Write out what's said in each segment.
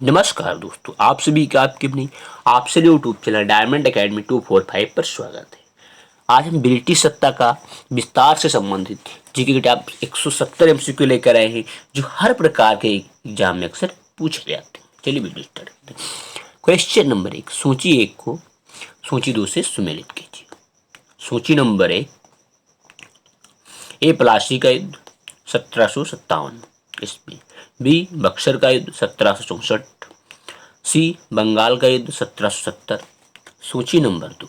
नमस्कार दोस्तों, आप सभी का आपके अपनी आपसे यूट्यूब चैनल डायमंड एकेडमी 245 पर स्वागत है। आज हम ब्रिटिश सत्ता का विस्तार से संबंधित जीके की किताब 170 एमसीक्यू लेकर आए हैं, जो हर प्रकार के एग्जाम में अक्सर पूछे जाते हैं। चलिए वीडियो स्टार्ट करते हैं। क्वेश्चन नंबर 1, सूची 1 को सूची 2 से सुमेलित कीजिए। सूची नंबर 1, ए प्लासी का युद्ध 1757 ईस्वी, बी बक्सर का युद्ध 1764, सी बंगाल का युद्ध 1770। सूची number 2,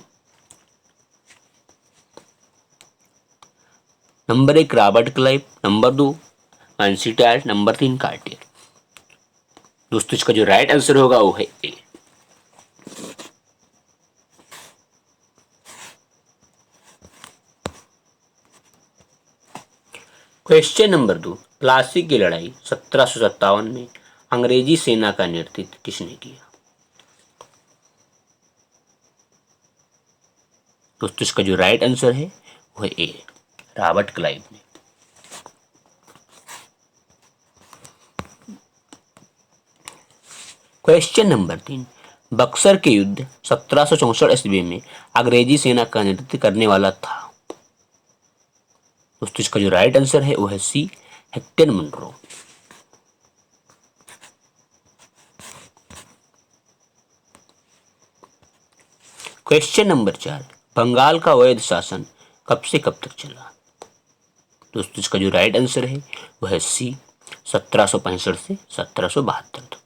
number 1 Robert Clive, number 2 एनसीटार्ट, नंबर 3 कार्टियर। दोस्तों इसका जो राइट आंसर होगा वो है ए। क्वेश्चन नंबर 2, प्लासी की लड़ाई 1757 में अंग्रेजी सेना का नेतृत्व किसने किया? दोस्तों इसका जो राइट आंसर है वो है ए, रॉबर्ट क्लाइव ने। क्वेश्चन नंबर 3, बक्सर के युद्ध 1764 ईस्वी में अंग्रेजी सेना का नेतृत्व करने वाला था। दोस्तों इसका जो राइट आंसर है वो है C, Hector Munro. Question number 4, Bengal का अवैध शासन कब से कब तक चला? दोस्तों इसका जो राइट आंसर है वो है सी, 1765 से 1772 तक।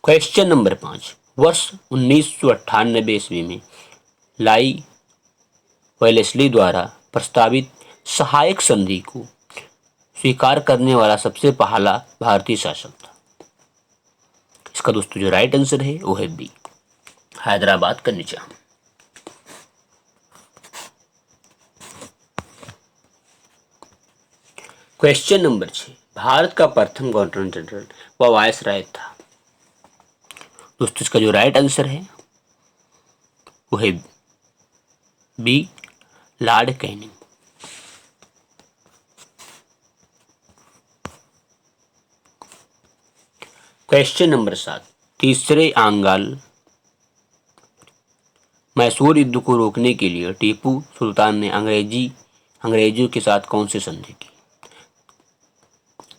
क्वेश्चन नंबर 5, वर्ष 1998 ईस्वी में लाई वेलेस्ली द्वारा प्रस्तावित सहायक संधि को स्वीकार करने वाला सबसे पहला भारतीय शासक था। इसका दोस्तों जो राइट आंसर है वो है बी, हैदराबाद का निजाम। क्वेश्चन नंबर 6, भारत का प्रथम गवर्नर जनरल व वायसराय था। दोस्तों इसका जो राइट आंसर है वो है B, Lord Canning. Question number 7, तीसरे आंगाल मैसूर युद्ध को रोकने के लिए टीपू सुल्तान ने अंग्रेजों के साथ कौन सी संधि की?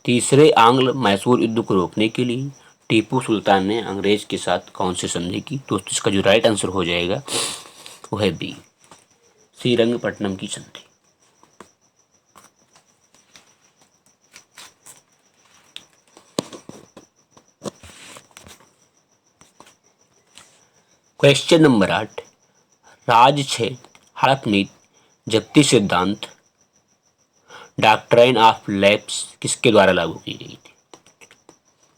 तीसरे आंग्ल मैसूर युद्ध को रोकने के लिए टीपू सुल्तान ने अंग्रेज के साथ कौन सी संधि की? दोस्तों इसका जो राइट आंसर हो जाएगा वो है बी, श्रीरंगपट्टनम की संधि। क्वेश्चन नंबर 8, राज 6 हड़पनीति जब्ती सिद्धांत डॉक्ट्राइन ऑफ लैप्स किसके द्वारा लागू की गई थी?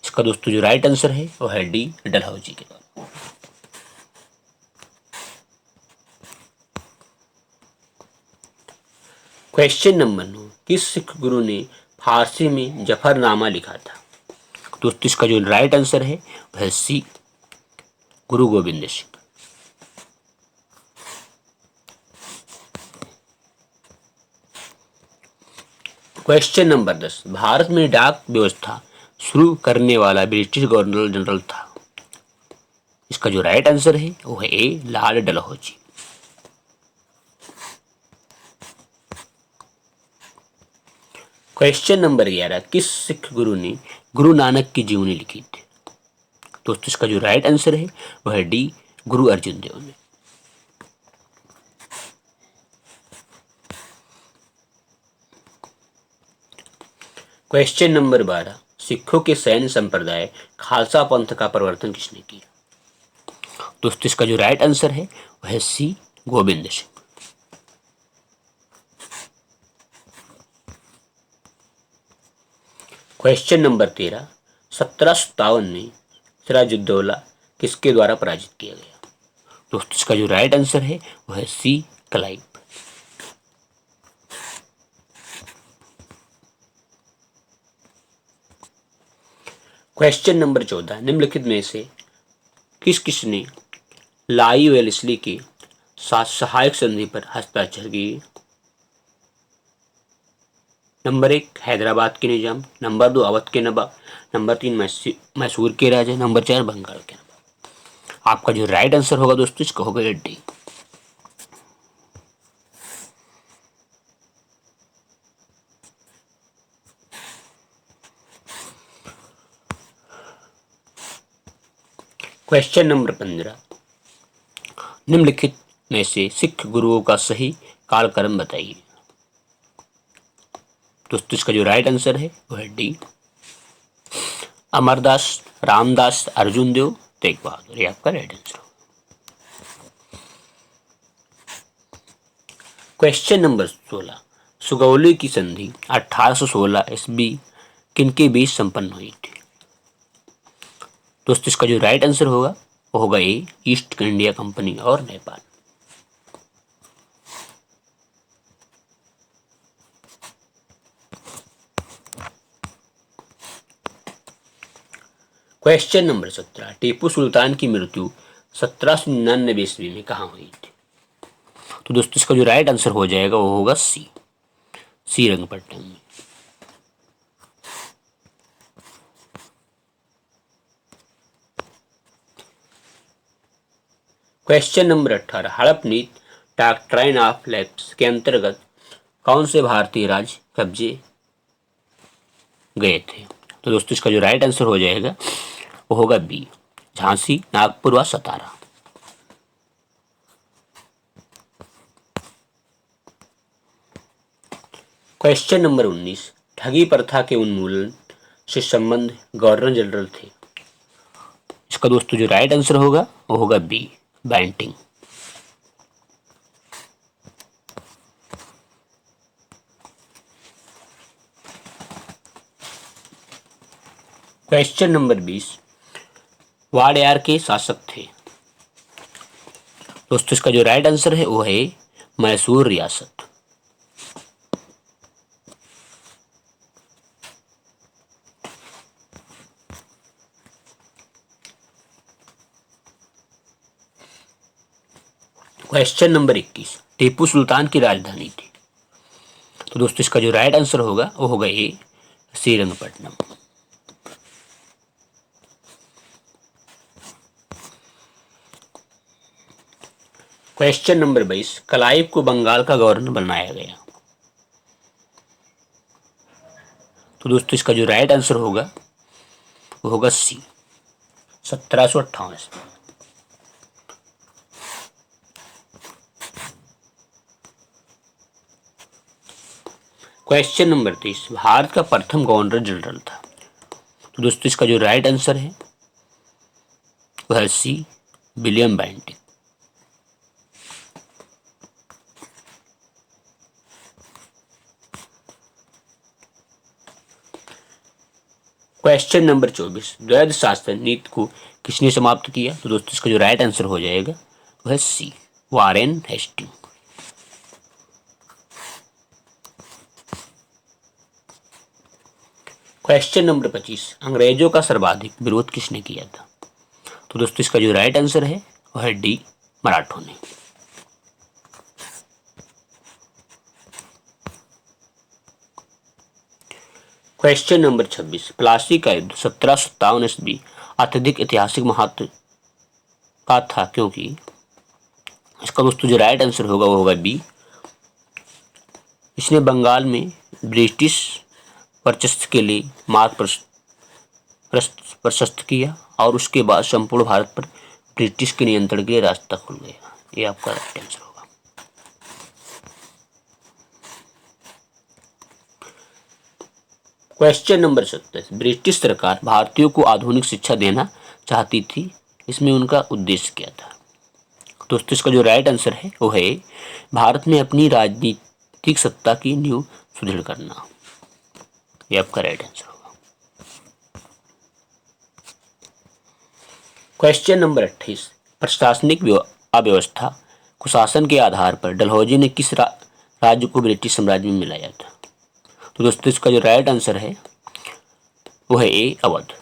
इसका दोस्तों जो राइट आंसर है वो है डी, डलहौजी के द्वारा। क्वेश्चन नंबर 9, किस सिख गुरु ने फारसी में जफरनामा लिखा था? दोस्तों इसका जो राइट आंसर है वह है सी, गुरु गोविंद सिंह। क्वेश्चन नंबर 10, भारत में डाक व्यवस्था शुरू करने वाला ब्रिटिश गवर्नर जनरल था। इसका जो राइट आंसर है वो है ए, लॉर्ड डलहौजी। क्वेश्चन नंबर 11, किस सिख गुरु ने गुरु नानक की जीवनी लिखी थी? दोस्तों इसका जो राइट आंसर है वह है डी, गुरु अर्जुन देव ने। क्वेश्चन नंबर 12, सिखों के सैन्य संप्रदाय खालसा पंथ का प्रवर्तन किसने किया? दोस्तों इसका जो राइट आंसर है वह है सी, गोविंद सिंह। क्वेश्चन नंबर 13, 1757 में सिराजुद्दौला किसके द्वारा पराजित किया गया? दोस्तों इसका जो राइट आंसर है वह है सी, क्लाइव। क्वेश्चन नंबर 14, निम्नलिखित में से किसने लाई वेलेस्ली के साथ सहायक संधि पर हस्ताक्षर किए? नंबर 1 हैदराबाद के निजाम, नंबर 2 अवध के नवाब, नंबर 3 मैसूर के राजा, नंबर 4 बंगाल के नवाब। आपका जो राइट आंसर होगा दोस्तों इसका होगा डी। क्वेश्चन नंबर 15, निम्नलिखित में से सिख गुरुओं का सही कालक्रम बताइए। दोस्तों इसका जो राइट आंसर है वो है डी, अमरदास, रामदास, अर्जुन देव, तेग बहादुर। ये आपका राइट आंसर होगा। क्वेश्चन नंबर 16, सुगौली की संधि 1816 ईस्वी किनके बीच संपन्न हुई थी। दोस्तों इसका जो राइट आंसर होगा वो होगा ए, ईस्ट इंडिया कंपनी और नेपाल। क्वेश्चन नंबर 17, टीपू सुल्तान की मृत्यु 1799 ईस्वी में कहाँ हुई थी। तो दोस्तों इसका जो राइट आंसर हो जाएगा वो होगा सी, श्रीरंगपट्टनम में। क्वेश्चन नंबर 18, हड़प नीति डॉक्ट्राइन ऑफ लैप्स के अंतर्गत कौन से भारतीय राज्य कब्जे गए थे। तो दोस्तों इसका जो राइट आंसर हो जाएगा वो होगा बी, झांसी, नागपुर व सतारा। क्वेश्चन नंबर 19, ठगी प्रथा के उन्मूलन से संबंध गवर्नर जनरल थे। इसका दोस्तों जो राइट आंसर होगा वो होगा B, Bentinck. Question number 20, Wadiyar के शासक थे। दोस्तों इसका जो राइट आंसर है वो है मैसूर रियासत। क्वेश्चन नंबर 21, टीपू सुल्तान की राजधानी थी। तो दोस्तों इसका जो राइट आंसर होगा वो होगा ए, श्रीरंगपट्टनम। क्वेश्चन नंबर 22, क्लाइव को बंगाल का गवर्नर बनाया गया। तो दोस्तों इसका जो राइट आंसर होगा वो होगा सी, 1758। क्वेश्चन नंबर 23, भारत का प्रथम गवर्नर जनरल था। तो दोस्तों इसका जो राइट आंसर है वह है सी, विलियम बेंटिक। क्वेश्चन नंबर 24, द्वैध शासन नीति को किसने समाप्त किया। तो दोस्तों इसका जो राइट आंसर हो जाएगा वह है सी, वारेन हेस्टिंग। क्वेश्चन नंबर 25, अंग्रेजों का सर्वाधिक विरोध किसने किया था। तो दोस्तों इसका जो राइट आंसर है वह है डी, मराठों ने। क्वेश्चन नंबर 26, प्लासी का युद्ध 1757 ईस्वी अत्यधिक ऐतिहासिक महत्व का था क्योंकि। इसका दोस्तों जो राइट आंसर होगा वो होगा बी, इसने बंगाल में ब्रिटिश वर्चस्व के लिए मार्ग प्रशस्त किया और उसके बाद संपूर्ण भारत पर ब्रिटिश के नियंत्रण के लिए रास्ता खुल गया। ये आपका राइट आंसर होगा। क्वेश्चन नंबर 27, ब्रिटिश सरकार भारतीयों को आधुनिक शिक्षा देना चाहती थी, इसमें उनका उद्देश्य क्या था। दोस्तों इसका जो राइट आंसर है वो है भारत में अपनी राजनीतिक सत्ता की नींव सुदृढ़ करना। ये आपका राइट आंसर होगा। क्वेश्चन नंबर 28, प्रशासनिक अव्यवस्था कुशासन के आधार पर डलहौजी ने किस राज्य को ब्रिटिश साम्राज्य में मिलाया था। तो दोस्तों इसका जो राइट आंसर है वो है ए, अवध।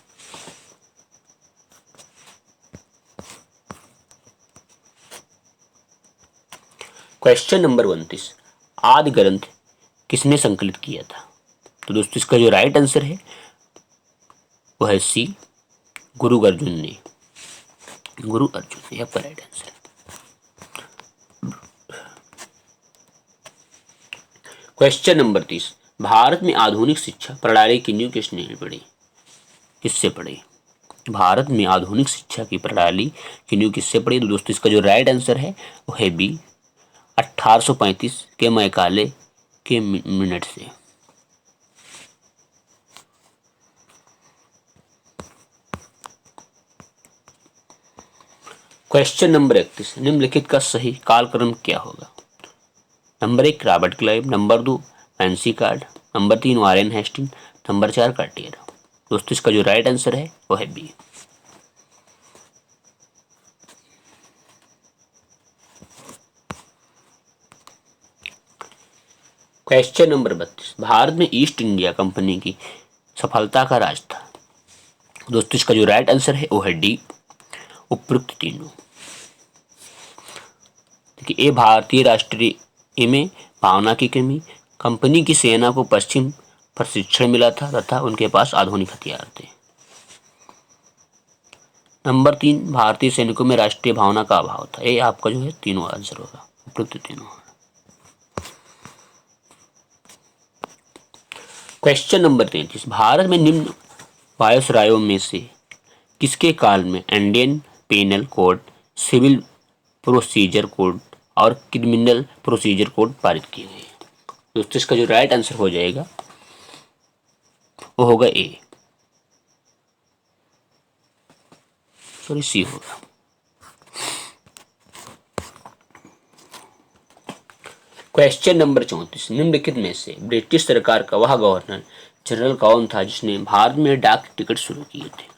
क्वेश्चन नंबर 29, आदि ग्रंथ किसने संकलित किया था। तो दोस्तों इसका जो राइट आंसर है वो है सी, गुरु अर्जुन ने। गुरु अर्जुन ये आपका राइट आंसर है। क्वेश्चन नंबर 30, भारत में आधुनिक शिक्षा प्रणाली की नींव किसने पड़ी? किससे पड़ी? भारत में आधुनिक शिक्षा की प्रणाली की नींव किससे पड़ी? तो दोस्तों इसका जो राइट आंसर है वो है बी, 1835 के मैकाले के मिनट से। क्वेश्चन नंबर 31, निम्नलिखित का सही कालक्रम क्या होगा? नंबर 1 रॉबर्ट क्लाइव, नंबर 2 पेंसी कार्ड, number 3 Warren Hasting, number 4 Cartier. दोस्तों इसका जो राइट आंसर है वो है बी। क्वेश्चन नंबर 32, भारत में ईस्ट इंडिया कंपनी की सफलता का राज था। दोस्तों इसका जो राइट आंसर है वो है डी, उपयुक्त तीनों। देखिए, ए भारतीय राष्ट्रीय में भावना की कमी, कंपनी की सेना को पश्चिम प्रशिक्षण मिला था तथा उनके पास आधुनिक हथियार थे। नंबर 3 भारतीय सैनिकों में राष्ट्रीय भावना का अभाव था। ये आपका जो है तीनों आंसर होगा, उपयुक्त तीनों। क्वेश्चन नंबर 33, भारत में निम्न वायसरायों में से किसके काल में Indian penal code, civil procedure code और क्रिमिनल प्रोसीजर कोड पारित किए गए? दोस्तों इसका जो राइट आंसर हो जाएगा वो होगा ए, सॉरी सी होगा। क्वेश्चन नंबर 34, निम्नलिखित में से ब्रिटिश सरकार का वह गवर्नर जनरल कौन था जिसने भारत में डाक टिकट शुरू किए थे?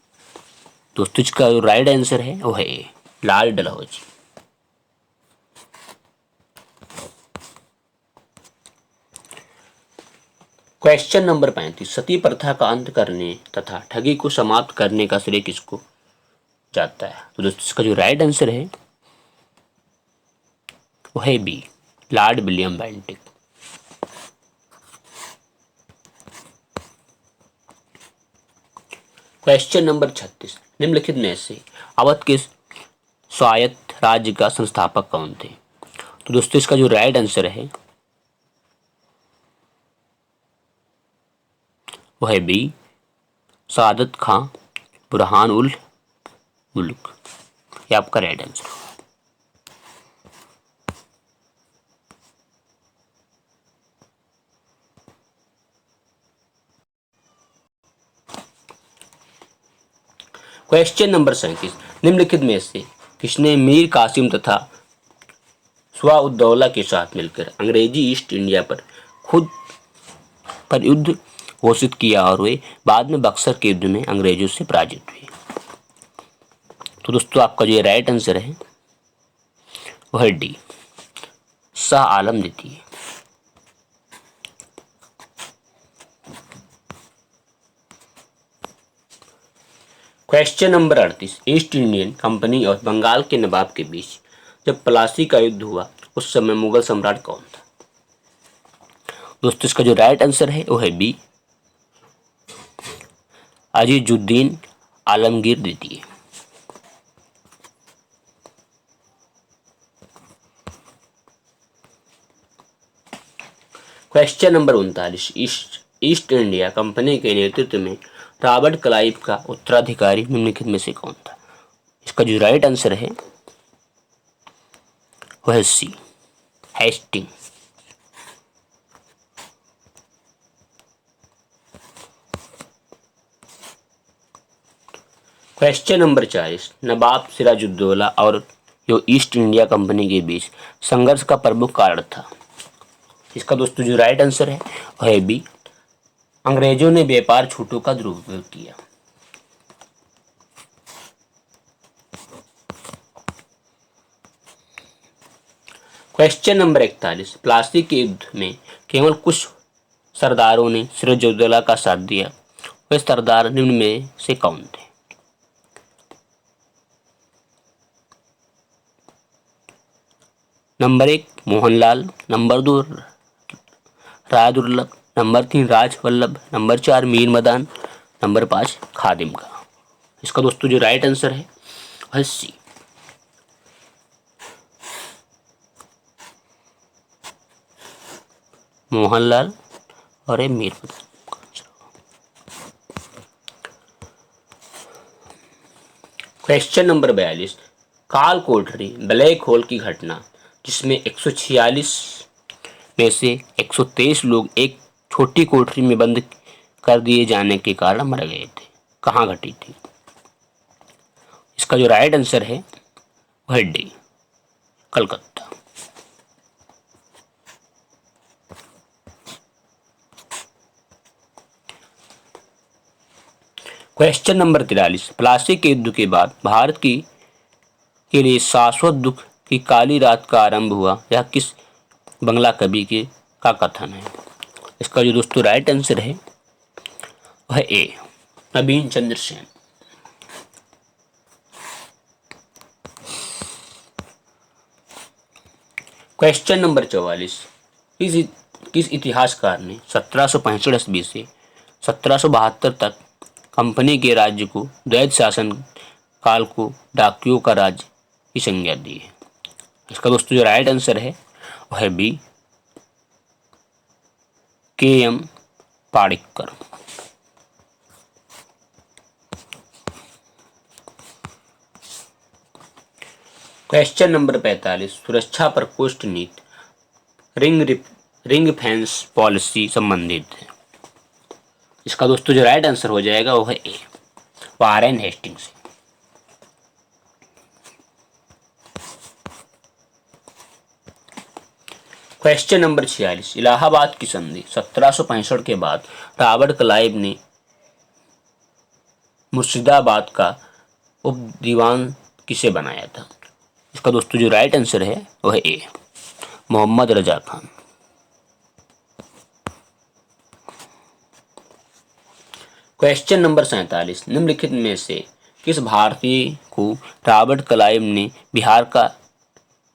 दोस्तों इसका जो राइट आंसर है वो है ए, लाल डलहौजी। क्वेश्चन नंबर 35, सती प्रथा का अंत करने तथा ठगी को समाप्त करने का श्रेय किसको जाता है? तो दोस्तों इसका जो राइट आंसर है वो है B, lord William Bentinck. Question number 36, निम्नलिखित में से अवध के स्वायत्त राज्य का संस्थापक कौन थे? तो दोस्तों इसका जो राइट आंसर है वो है बी, सादत खां बुरहान उल मुल्क। ये आपका राइट आंसर होगा। क्वेश्चन नंबर 37, निम्नलिखित में से किसने मीर कासिम तथा स्वाउद्दौला के साथ मिलकर अंग्रेजी ईस्ट इंडिया पर युद्ध घोषित किया और वे बाद में बक्सर के युद्ध में अंग्रेजों से पराजित हुए? तो दोस्तों आपका जो राइट आंसर है वो है डी, शाह आलम द्वितीय। Question number 38, east Indian company और बंगाल के नवाब के बीच जब प्लासी का युद्ध हुआ उस समय मुगल सम्राट कौन था? दोस्तों इसका जो राइट आंसर है वो है बी, अजीजुद्दीन आलमगीर द्वितीय। Question number 39, east India company के नेतृत्व में रॉबर्ट क्लाइव का उत्तराधिकारी निम्नलिखित में से कौन था? इसका जो राइट आंसर है वह है सी, हेस्टिंग। क्वेश्चन नंबर 40, नवाब सिराजुद्दौला और जो ईस्ट इंडिया कंपनी के बीच संघर्ष का प्रमुख कारण था? इसका दोस्तों जो राइट आंसर है वह है बी, अंग्रेजों ने व्यापार छूटों का दुरुपयोग किया। क्वेश्चन नंबर 41, प्लासी के युद्ध में केवल कुछ सरदारों ने सिराजुद्दौला का साथ दिया, वे सरदार निम्न में से कौन थे? नंबर 1 मोहनलाल, नंबर 2 रायदुर्लभ, नंबर 3 राज वल्लभ, नंबर 4 मीर मदान, नंबर 5 खादिम का। इसका दोस्तों जो राइट आंसर है सी। मोहनलाल और ये मीर मदान। क्वेश्चन नंबर 42, काल कोठरी ब्लैक होल की घटना जिसमें 146 में से 123 लोग एक छोटी कोठरी में बंद कर दिए जाने के कारण मर गए थे, कहाँ घटी थी? इसका जो राइट आंसर है वह D, Calcutta. Question number 43, Plassey के युद्ध के बाद भारत की के लिए शाश्वत दुख की काली रात का आरंभ हुआ, यह किस बंगला कवि के का कथन है? इसका जो दोस्तों राइट आंसर है वह ए, नवीन चंद्र सेन। क्वेश्चन नंबर 44, किस इतिहासकार ने 1765 ईस्वी से 1772 तक कंपनी के राज्य को द्वैत शासन काल को डाकियों का राज्य की संज्ञा दी है? इसका दोस्तों जो राइट आंसर है वह है बी, के एम पाड़िक्कर। क्वेश्चन नंबर 45, सुरक्षा प्रकोष्ठ नीति रिंग फेंस पॉलिसी संबंधित है। इसका दोस्तों जो राइट आंसर हो जाएगा वो है A, Warren Hastings. Question number 46, Allahabad की संधि 1765 के बाद रॉबर्ट क्लाइव ने मुर्शिदाबाद का उप दीवान किसे बनाया था? इसका दोस्तों जो राइट आंसर है वह ए, मोहम्मद रजा खान। क्वेश्चन नंबर 47, निम्नलिखित में से किस भारतीय को रॉबर्ट क्लाइव ने बिहार का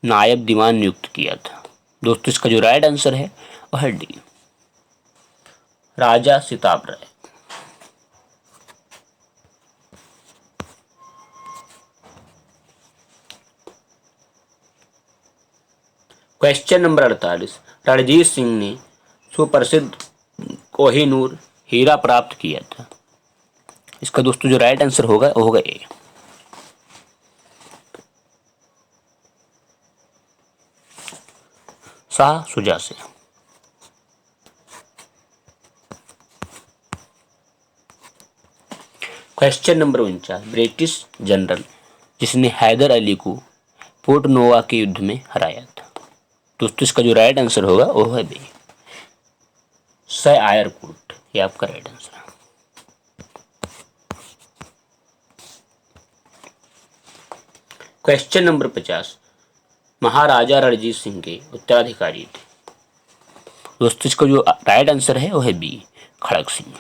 नायब दीवान नियुक्त किया था? दोस्तों इसका जो राइट आंसर है वह है डी, राजा सिताब राय। क्वेश्चन नंबर 48, रणजीत सिंह ने सुप्रसिद्ध कोहिनूर हीरा प्राप्त किया था। इसका दोस्तों जो राइट आंसर होगा वो होगा ए, शाह शुजा से। क्वेश्चन नंबर 49, ब्रिटिश जनरल जिसने हैदर अली को पोर्ट नोवा के युद्ध में हराया था। दोस्तों इसका जो राइट आंसर होगा वो है बी, सर आयर कोट। ये आपका राइट आंसर है। क्वेश्चन नंबर 50, महाराजा रणजीत सिंह के उत्तराधिकारी थे। दोस्तों इसका जो राइट आंसर है वो है बी, खड़क सिंह।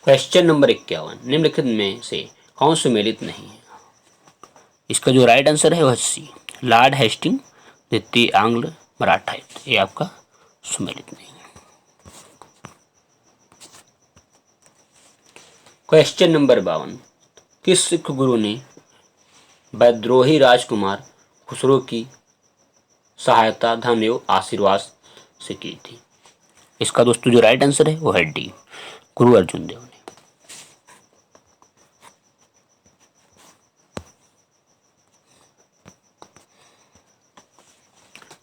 क्वेश्चन नंबर 51, निम्नलिखित में से कौन सुमेलित नहीं है? इसका जो राइट आंसर है वह सी, लॉर्ड हेस्टिंग, द्वितीय आंग्ल मराठा युद्ध। ये आपका सुमेलित नहीं है। क्वेश्चन नंबर 52, किस सिख गुरु ने विद्रोही राजकुमार खुसरो की सहायता धन एवं आशीर्वाद से की थी? इसका दोस्तों जो राइट आंसर है वो है डी, गुरु अर्जुन देव ने।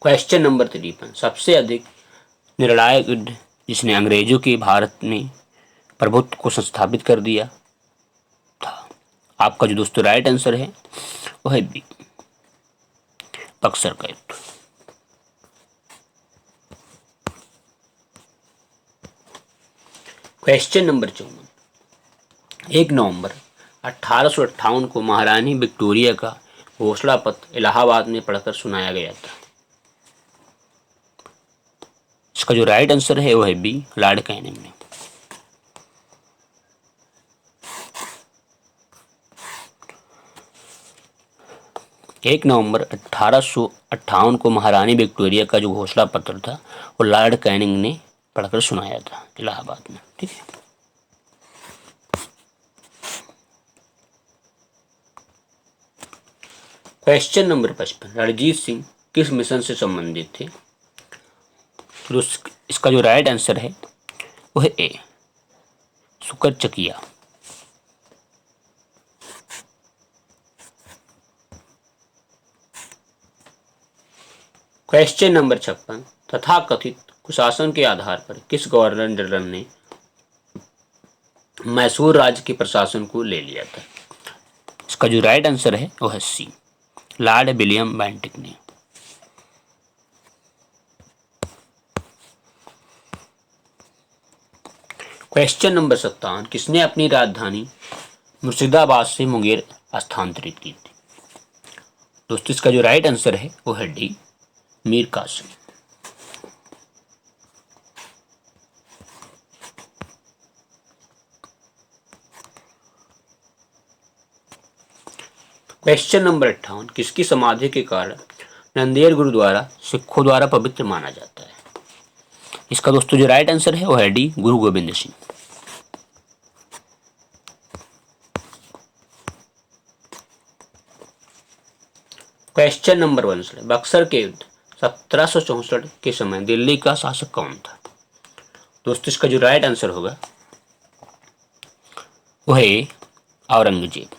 क्वेश्चन नंबर 53, सबसे अधिक निर्णायक युद्ध जिसने अंग्रेजों के भारत में प्रभुत्व को संस्थापित कर दिया था। आपका जो दोस्तों राइट आंसर है वो है बी, बक्सर का युद्ध। क्वेश्चन नंबर 54, 1 नवंबर 1858 को महारानी विक्टोरिया का घोषणा पत्र इलाहाबाद में पढ़कर सुनाया गया था। इसका जो राइट आंसर है वो है बी, लॉर्ड कैनिंग ने। 1 नवंबर 1858 को महारानी विक्टोरिया का जो घोषणा पत्र था वो लॉर्ड कैनिंग ने पढ़कर सुनाया था इलाहाबाद में। ठीक है। क्वेश्चन नंबर 55, रणजीत सिंह किस मिशन से संबंधित थे? तो इसका जो राइट आंसर है वो है ए, सुकरचकिया। क्वेश्चन नंबर 56, तथाकथित कुशासन के आधार पर किस गवर्नर जनरल ने मैसूर राज्य के प्रशासन को ले लिया था? इसका जो राइट आंसर है वो है सी, लॉर्ड विलियम बेंटिक ने। क्वेश्चन नंबर 57, किसने अपनी राजधानी मुर्शिदाबाद से मुंगेर स्थानांतरित की थी? दोस्तों इसका जो राइट आंसर है वो है D, Mir Qasim. Question number 58, किसकी समाधि के कारण नंदेड़ गुरुद्वारा सिखों द्वारा पवित्र माना जाता है? इसका दोस्तों जो राइट आंसर है वो है D, Guru Gobind Singh. Question number 1, Buxar के युद्ध 1764 के समय दिल्ली का शासक कौन था? दोस्तों इसका जो राइट आंसर होगा वो है औरंगजेब।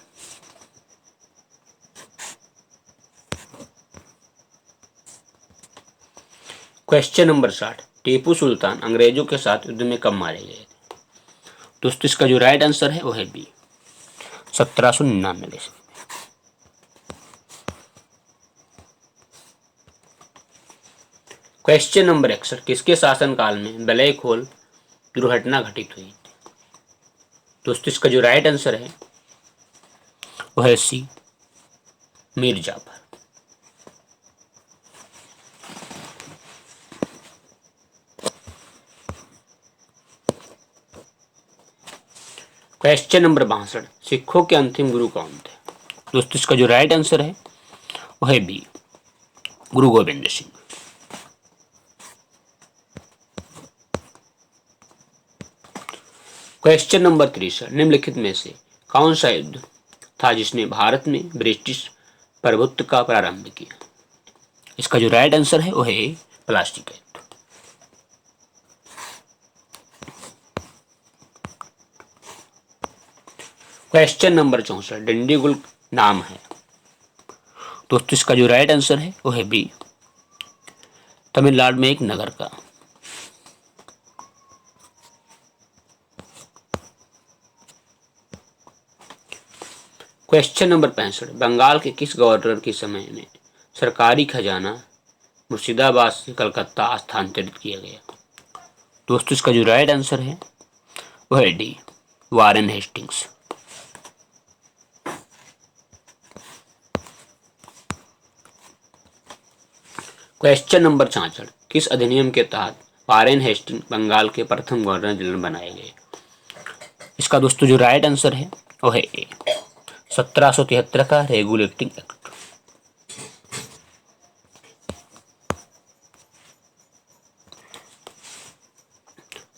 क्वेश्चन नंबर 60, टीपू सुल्तान अंग्रेजों के साथ युद्ध में कब मारे गए थे? दोस्तों इसका जो राइट आंसर है वो है बी, 1799 से। क्वेश्चन नंबर 61, किसके शासनकाल में ब्लैक होल दुर्घटना घटित हुई? दोस्तों इसका जो राइट आंसर है वो है सी, मीर जाफर। क्वेश्चन नंबर 62, सिखों के अंतिम गुरु कौन थे? दोस्तों इसका जो राइट आंसर है वो है B, Guru Gobind Singh. Question number 63, निम्नलिखित में से कौन सा युद्ध था जिसने भारत में ब्रिटिश प्रभुत्व का प्रारंभ किया? इसका जो राइट आंसर है वो है प्लास्टिक युद्ध। क्वेश्चन नंबर 64, डिंडीगुल नाम है? दोस्तों इसका जो राइट आंसर है वो है बी, तमिलनाडु में एक नगर का। क्वेश्चन नंबर 65, बंगाल के किस गवर्नर के समय में सरकारी खजाना मुर्शिदाबाद से कलकत्ता स्थानांतरित किया गया? दोस्तों इसका जो राइट आंसर है वो है D, Warren Hastings. Question number 66, किस अधिनियम के तहत वारेन हेस्टिंग बंगाल के प्रथम गवर्नर जनरल बनाए गए? इसका दोस्तों जो राइट आंसर है वो है ए, 1773 का रेगुलेटिंग एक्ट।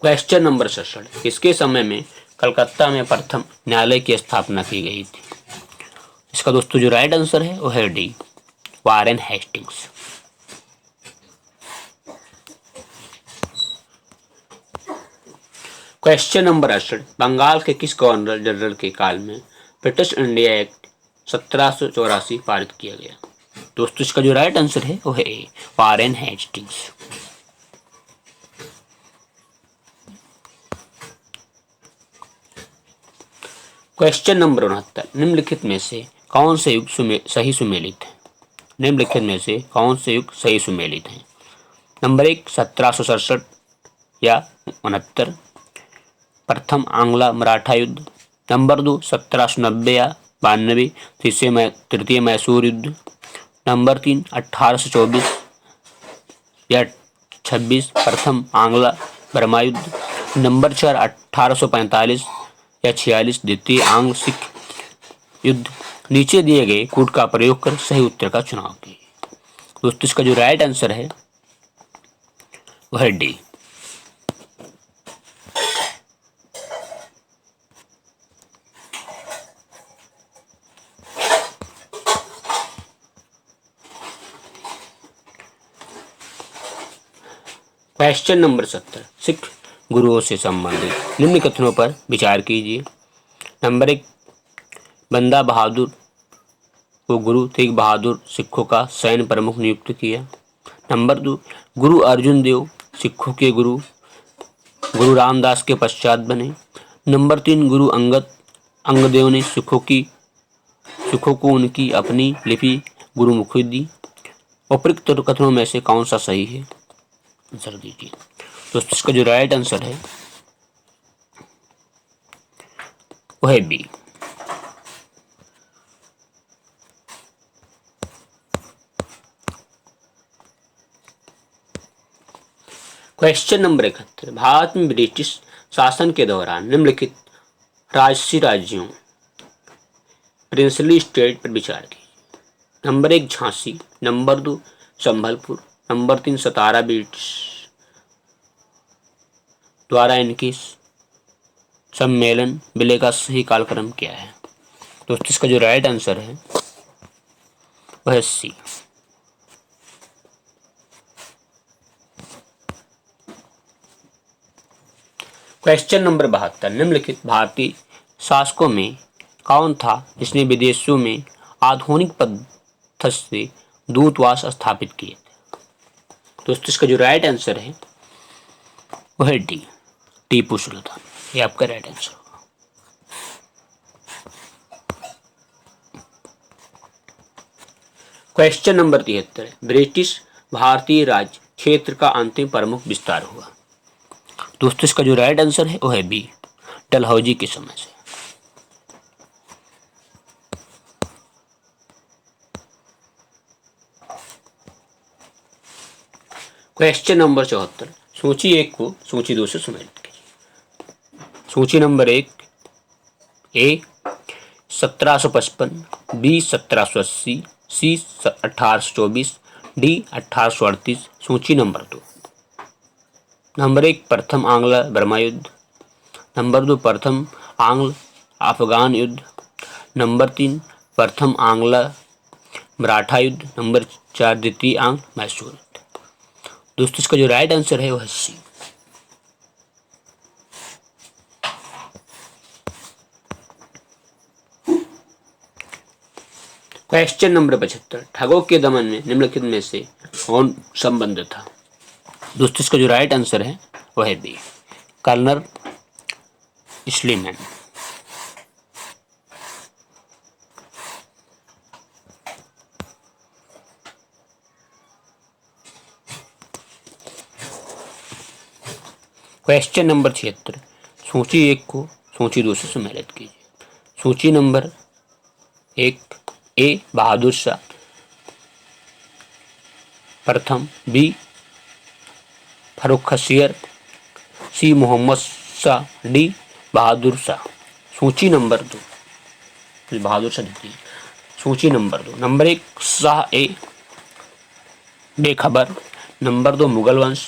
क्वेश्चन नंबर 67, किसके समय में कलकत्ता में प्रथम न्यायालय की स्थापना की गई थी? इसका दोस्तों जो राइट आंसर है वो है D, Warren Hastings. Question number 68, Bengal के किस गवर्नर जनरल के काल में ब्रिटिश इंडिया एक्ट 1784 पारित किया गया? दोस्तों इसका जो राइट आंसर है वो है A, Warren Hastings. Question number 69, निम्नलिखित में से कौन से युग सही सुमेलित है? निम्नलिखित में से कौन से युग सही सुमेलित है? नंबर 1, 1767 या 69, प्रथम आंग्ला मराठा युद्ध। नंबर 2, 1790 या 92, तृतीय मैसूर युद्ध। नंबर 3, 1824 या 26, प्रथम आंग्ला बर्मा युद्ध। नंबर 4, 1845 या 46, द्वितीय आंग्ल सिख युद्ध। नीचे दिए गए कोड का प्रयोग कर सही उत्तर का चुनाव कीजिए। दोस्तों इसका जो राइट आंसर है वह है डी। क्वेश्चन नंबर 70, सिख गुरुओं से संबंधित निम्न कथनों पर विचार कीजिए। नंबर 1, बंदा बहादुर को गुरु तेग बहादुर सिखों का सैन्य प्रमुख नियुक्त किया। नंबर 2, गुरु अर्जुन देव सिखों के गुरु गुरु रामदास के पश्चात बने। नंबर 3, गुरु अंगदेव ने सिखों को उनकी अपनी लिपि गुरुमुखी दी। उपरोक्त कथनों में से कौन सा सही है, आंसर दीजिए। दोस्तों इसका जो राइट आंसर है वह है बी। क्वेश्चन नंबर 71, भारत में ब्रिटिश शासन के दौरान निम्नलिखित राजसी राज्यों प्रिंसली स्टेट पर विचार कीजिए। Number 1, Jhansi. Number 2, Sambalpur. Number 3, सतारा। ब्रिटिश द्वारा इनकी सम्मेलन विलय का सही कालक्रम क्या है। दोस्तों इसका जो राइट आंसर है वह है सी। क्वेश्चन नंबर 72, निम्नलिखित भारतीय शासकों में कौन था जिसने विदेशों में आधुनिक पद्धति से दूतावास स्थापित किए थे। दोस्तों इसका जो राइट आंसर है वह है डी, टीपू सुल्तान। ये आपका राइट आंसर होगा। क्वेश्चन नंबर 73, ब्रिटिश भारतीय राज्य क्षेत्र का अंतिम प्रमुख विस्तार हुआ। दोस्तों इसका जो राइट आंसर है वो है बी, डलहौजी के समय से। क्वेश्चन नंबर 74, सूची 1 को सूची 2 से सम्मिलित कीजिए। सूची नंबर 1, ए 1755, बी 1780, सी 1824, डी 1838। सूची नंबर 2, नंबर 1, प्रथम आंग्ल बर्मा युद्ध। नंबर 2, प्रथम आंग्ल अफगान युद्ध। नंबर 3, प्रथम आंग्ल मराठा युद्ध। नंबर 4, द्वितीय आंग्ल मैसूर युद्ध। दोस्तों इसका जो राइट आंसर है वो है सी। क्वेश्चन नंबर 75, ठगों के दमन में निम्नलिखित में से कौन संबंध था। दोस्तों इसका जो राइट आंसर है वह है B, colonel Sleeman. Question number 76, सूची 1 को सूची 2 से सम्मिलित कीजिए। सूची नंबर 1, ए बहादुर शाह प्रथम, बी फर्रुख खसियर, सी मोहम्मद शाह, डी बहादुर शाह। सूची नंबर 2, बहादुर शाह द्वितीय। सूची नंबर 2, नंबर 1, शाह ए बेखबर। नंबर 2, मुगल वंश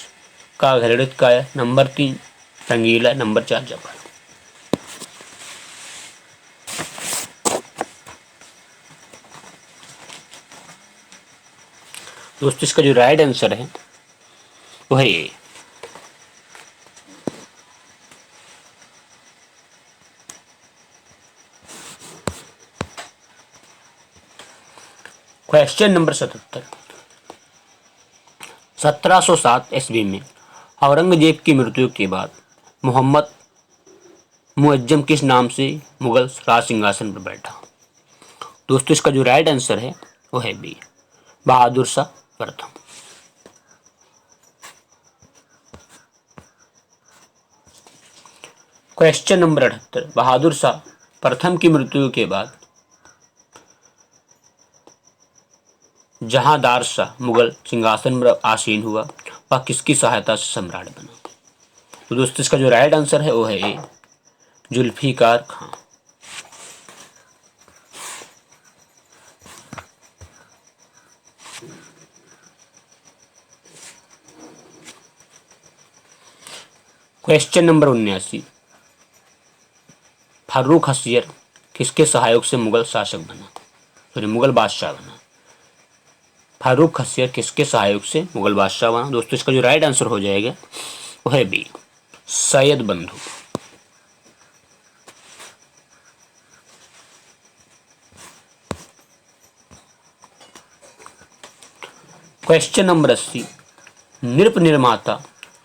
का घृणित काया। नंबर 3, रंगीला। नंबर 4, जफर। दोस्तों इसका जो राइट आंसर है वह है ए। क्वेश्चन नंबर 77, 1707 ईस्वी में औरंगजेब की मृत्यु के बाद मोहम्मद मुअज्जम किस नाम से मुगल राज सिंहासन पर बैठा। दोस्तों इसका जो राइट आंसर है वो है बी, बहादुर शाह प्रथम। क्वेश्चन नंबर 78, बहादुर शाह प्रथम की मृत्यु के बाद जहांदार शाह मुगल सिंहासन पर आसीन हुआ, वह किसकी सहायता से सम्राट बना। तो दोस्तों इसका जो राइट आंसर है वो है ए, जुल्फिकार खान। क्वेश्चन नंबर 79, फर्रुख हसियर किसके सहयोग से मुगल शासक बना, सॉरी मुगल बादशाह बना। फारूक हसियर किसके सहयोग से मुगल बादशाह बना। दोस्तों इसका जो राइट आंसर हो जाएगा वो है बी, सैयद बंधु। क्वेश्चन नंबर 80, नृप निर्माता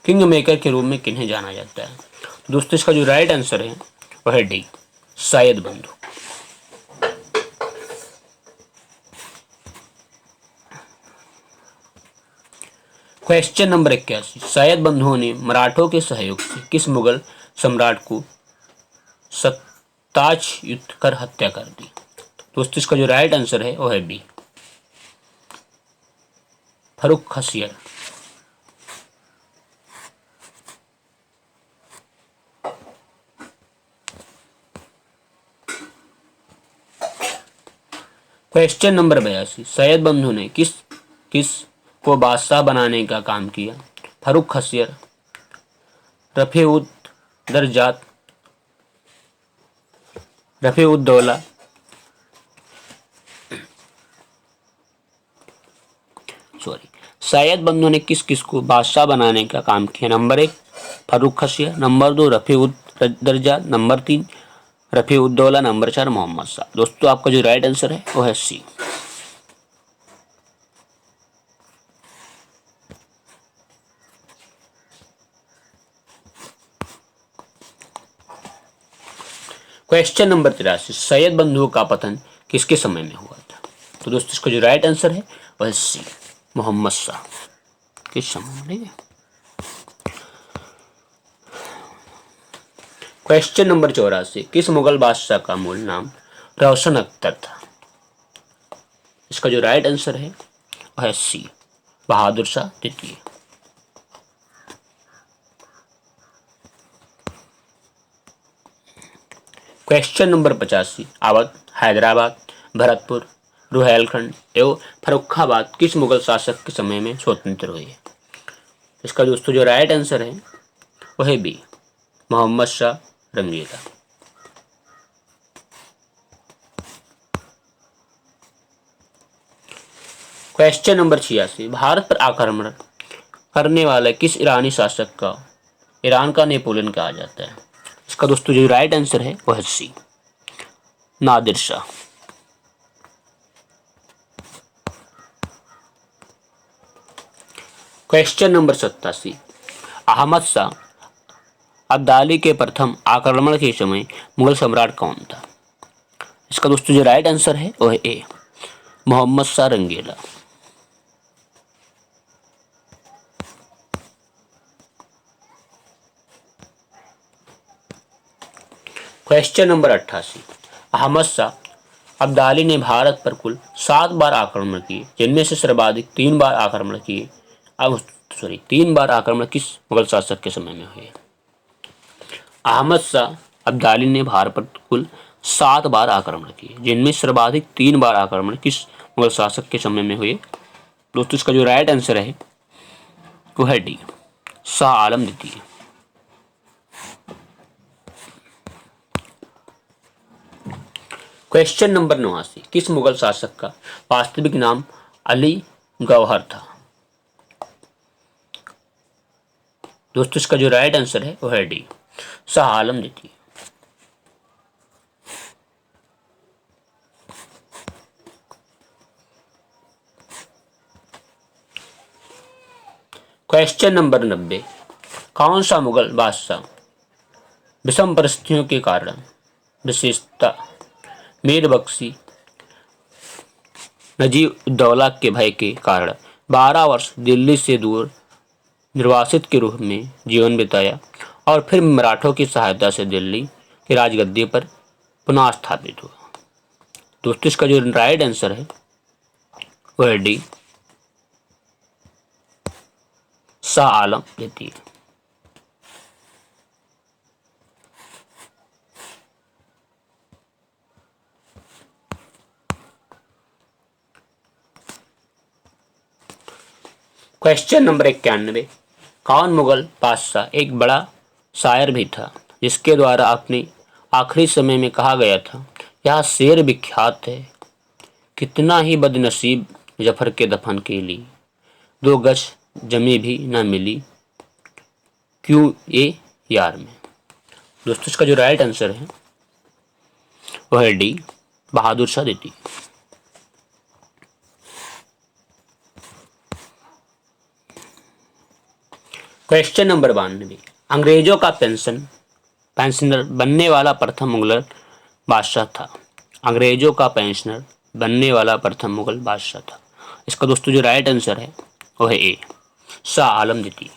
किंग मेकर के रूप में किन्हें जाना जाता है। दोस्तों इसका जो राइट आंसर है वह है डी, सैयद बंधु। क्वेश्चन नंबर 81, सैयद बंधुओं ने मराठों के सहयोग से किस मुगल सम्राट को सत्ताज युद्ध कर हत्या कर दी। दोस्तों इसका जो राइट आंसर है वो है B, Farrukhsiyar. Question number 82, Sayyid बंधु ने किस किस को बादशाह बनाने का काम किया। फर्रुख हसियर, रफी उद दरजात, रफी उद दौला, सॉरी सैयद बंधु ने किस किस को बादशाह बनाने का काम किया। नंबर 1 फर्रुख हसियर, नंबर 2 रफी उद दरजात, नंबर 3 रफी उद दौला, नंबर 4 मोहम्मद शाह। दोस्तों आपका जो राइट आंसर है वो है सी। क्वेश्चन नंबर 83, सैयद बंधुओं का पतन किसके समय में हुआ था। तो दोस्तों इसका जो राइट आंसर है वह सी, मोहम्मद शाह के समय में। ठीक है। क्वेश्चन नंबर 84, किस मुगल बादशाह का मूल नाम रोशन अख्तर था। इसका जो राइट आंसर है वह है सी, बहादुर शाह द्वितीय। क्वेश्चन नंबर 85, अवध, हैदराबाद, भरतपुर, रुहेलखंड एवं फर्रुखाबाद किस मुगल शासक के समय में स्वतंत्र हुए। इसका दोस्तों जो राइट आंसर है वह है बी, मोहम्मद शाह रंगीला। क्वेश्चन नंबर 86, भारत पर आक्रमण करने वाले किस ईरानी शासक का ईरान का नेपोलियन कहा जाता है। इसका दोस्तों जो राइट आंसर है वह है सी, नादिर शाह। क्वेश्चन नंबर 87, अहमद शाह अब्दाली के प्रथम आक्रमण के समय मुगल सम्राट कौन था। इसका दोस्तों जो राइट आंसर है वह है ए, मोहम्मद शाह रंगीला। क्वेश्चन नंबर 88, अहमद शाह अब्दाली ने भारत पर कुल 7 बार आक्रमण किए, जिनमें से सर्वाधिक 3 बार आक्रमण किए। अब सॉरी 3 बार आक्रमण किस मुगल शासक के समय में हुए। अहमद शाह अब्दाली ने भारत पर कुल 7 बार आक्रमण किए, जिनमें सर्वाधिक 3 बार आक्रमण किस मुगल शासक के समय में हुए। दोस्तों इसका जो राइट आंसर है वो है डी, शाह आलम द्वितीय। क्वेश्चन नंबर 89, किस मुगल शासक का वास्तविक नाम अली गौहर था। दोस्तों इसका जो राइट आंसर है वो है डी, शाह आलम द्वितीय। क्वेश्चन नंबर 90, कौन सा मुगल बादशाह विषम परिस्थितियों के कारण विशेषता मीर बख्शी नजीब उद्दौला के भय के कारण 12 वर्ष दिल्ली से दूर निर्वासित के रूप में जीवन बिताया और फिर मराठों की सहायता से दिल्ली की राजगद्दी पर पुनः स्थापित हुआ। दोस्तों इसका जो राइट आंसर है वह है डी, शाह आलम द्वितीय। क्वेश्चन नंबर 91, कौन मुगल बादशाह एक बड़ा शायर भी था जिसके द्वारा अपने आखिरी समय में कहा गया था, यह शेर विख्यात है, कितना ही बदनसीब जफर के दफन के लिए 2 गज जमी भी न मिली क्यों ये यार में। दोस्तों इसका जो राइट आंसर है वह है डी, बहादुर शाह द्वितीय। क्वेश्चन नंबर 92, अंग्रेजों का पेंशनर बनने वाला प्रथम मुगल बादशाह था। अंग्रेजों का पेंशनर बनने वाला प्रथम मुगल बादशाह था। इसका दोस्तों जो राइट आंसर है वह है ए, शाह आलम द्वितीय।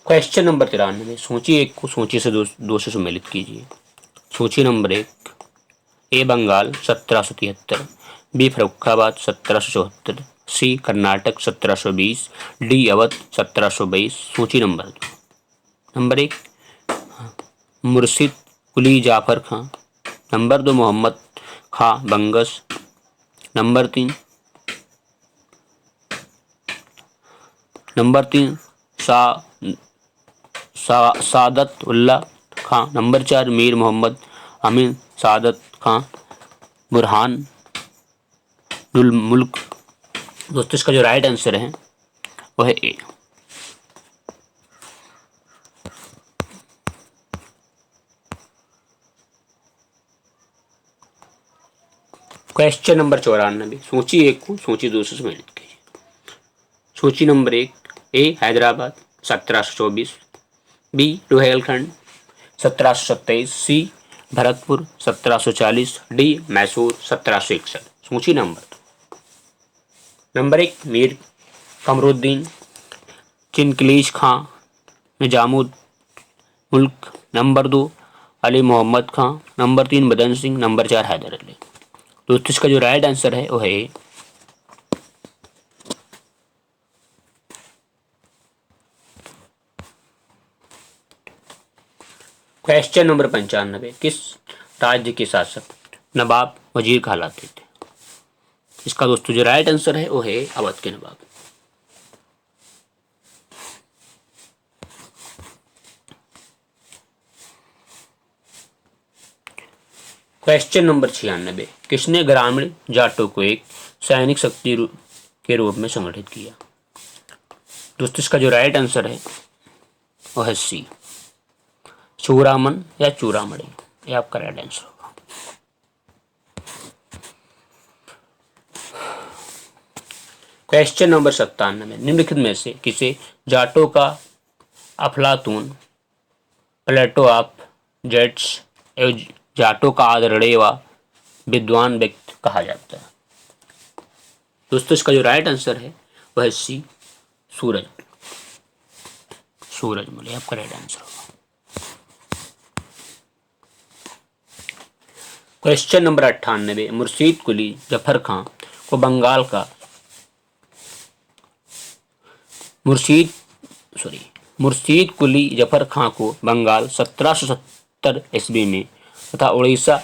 क्वेश्चन नंबर 93, सूची 1 को सूची से दो से सम्मिलित कीजिए। सूची नंबर 1, ए बंगाल 1773, बी फर्रुखाबाद 1774, सी कर्नाटक 1720, डी अवध 1722। सूची नंबर 2, नंबर 1 मुर्शिद कुली जाफर खां, नंबर 2 मोहम्मद खां बंगस, नंबर 3 सादत उल्ला खां, नंबर 4 मीर मोहम्मद अमीन सादत खां, बुरहान उल मुल्क। दोस्तों इसका जो राइट आंसर है वह है ए। क्वेश्चन नंबर 94, सूची 1 को सूची 2 से सम्मिलित कीजिए। सूची नंबर 1, ए हैदराबाद 1724, बी रोहेलखंड 1727, सी भरतपुर 1740, डी मैसूर 1761। सूची नंबर 2, नंबर 1 मीर कमरुद्दीन चिनकलीज खां निजामुद मुल्क, नंबर 2 अली मोहम्मद खां, नंबर 3 मदन सिंह, नंबर 4 हैदर अली। दोस्तों इसका जो राइट आंसर है वो है क्वेश्चन नंबर 95, किस राज्य के शासक नवाब वजीर कहलाते थे। इसका दोस्तों जो राइट आंसर है वो है अवध के नवाब। क्वेश्चन नंबर 96, किसने ग्रामीण जाटों को एक सैनिक शक्ति के रूप में संगठित किया। दोस्तों इसका जो राइट आंसर है वो है सी, चूरामन या चूरामणि, ये आपका राइट आंसर होगा। क्वेश्चन नंबर 97, निम्नलिखित में से किसे जाटों का अफलातून, प्लेटो ऑफ जेट्स एवं जाटों का आदरणीय व विद्वान व्यक्ति कहा जाता है। दोस्तों इसका जो राइट आंसर है वह है सी, सूरजमल, ये आपका राइट आंसर होगा। क्वेश्चन नंबर 98, मुर्शीद कुली जफर खां को बंगाल का मुर्शीद कुली जफर खां को बंगाल 1770 ईस्वी में तथा उड़ीसा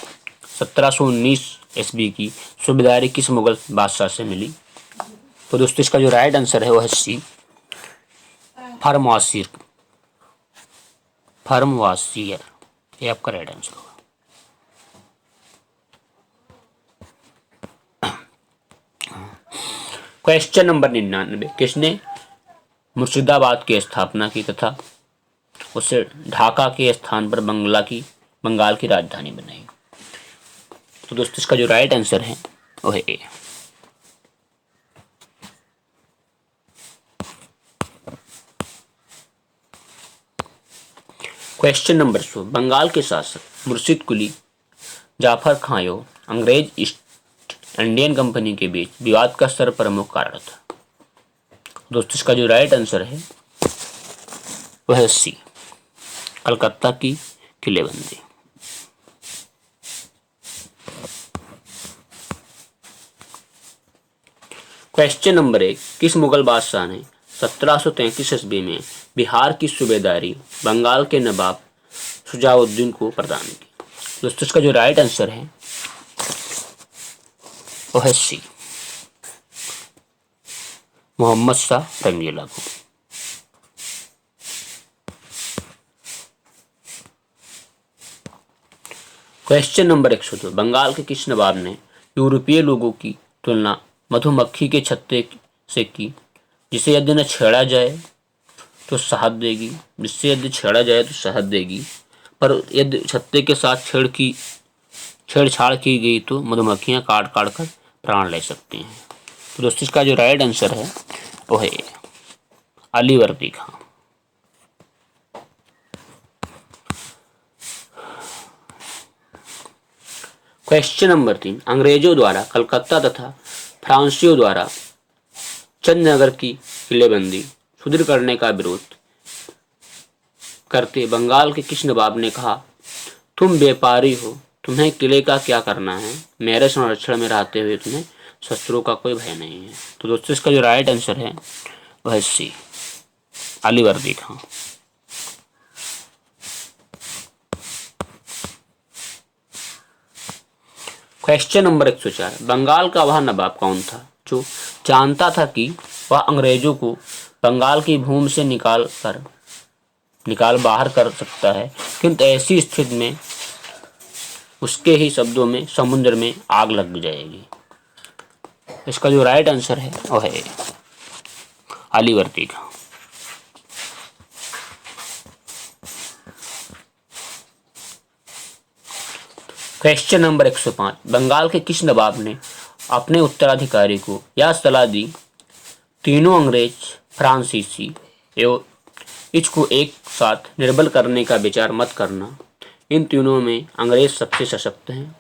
1719 ईस्वी की सूबेदारी किस मुगल बादशाह से मिली। तो दोस्तों इसका जो राइट आंसर है वह है सी, फर्मवासियर, ये आपका राइट आंसर होगा। क्वेश्चन नंबर 99, किसने मुर्शिदाबाद की स्थापना की तथा उसे ढाका के स्थान पर बंगाल की राजधानी बनाई। तो दोस्तों इसका जो राइट आंसर है वो है ए। क्वेश्चन नंबर 100, बंगाल के शासक मुर्शिद कुली जाफर खां एवं अंग्रेज ईस्ट इंडियन कंपनी के बीच विवाद का सर्वप्रमुख कारण था। दोस्तों इसका जो राइट आंसर है वह है सी, कलकत्ता की किलेबंदी। क्वेश्चन नंबर 1, किस मुगल बादशाह ने 1733 ईस्वी में बिहार की सूबेदारी बंगाल के नवाब शुजाउद्दीन को प्रदान की। दोस्तों इसका जो राइट आंसर है वो है सी, मोहम्मद शाह रंगीला को। क्वेश्चन नंबर 102, बंगाल के किस नवाब ने यूरोपीय लोगों की तुलना मधुमक्खी के छत्ते से की, जिसे यदि न छेड़ा जाए तो शहद देगी, जिससे यदि छेड़ा जाए तो शहद देगी, पर यदि छत्ते के साथ छेड़छाड़ की गई तो मधुमक्खियां काट काट कर प्राण ले सकती हैं। तो दोस्तों इसका जो राइट आंसर है वो है अली वर्दी खां। क्वेश्चन नंबर 3, अंग्रेजों द्वारा कलकत्ता तथा फ्रांसीसियों द्वारा चंदनगर की किलेबंदी सुदृढ़ करने का विरोध करते बंगाल के किस नवाब ने कहा, तुम व्यापारी हो, तुम्हें किले का क्या करना है, मेरे संरक्षण में रहते हुए तुम्हें शस्त्रों का कोई भय नहीं है। तो दोस्तों इसका जो राइट आंसर है वह सी, अली वर्दी खां। क्वेश्चन नंबर 104, बंगाल का वह नवाब कौन था जो जानता था कि वह अंग्रेजों को बंगाल की भूमि से निकाल बाहर कर सकता है, किंतु ऐसी स्थिति में उसके ही शब्दों में समुद्र में आग लग जाएगी। इसका जो राइट आंसर है वह है अली वर्दी खां। क्वेश्चन नंबर 105, बंगाल के किस नवाब ने अपने उत्तराधिकारी को यह सलाह दी, तीनों अंग्रेज, फ्रांसीसी एवं इसको एक साथ निर्बल करने का विचार मत करना, इन तीनों में अंग्रेज सबसे सशक्त हैं,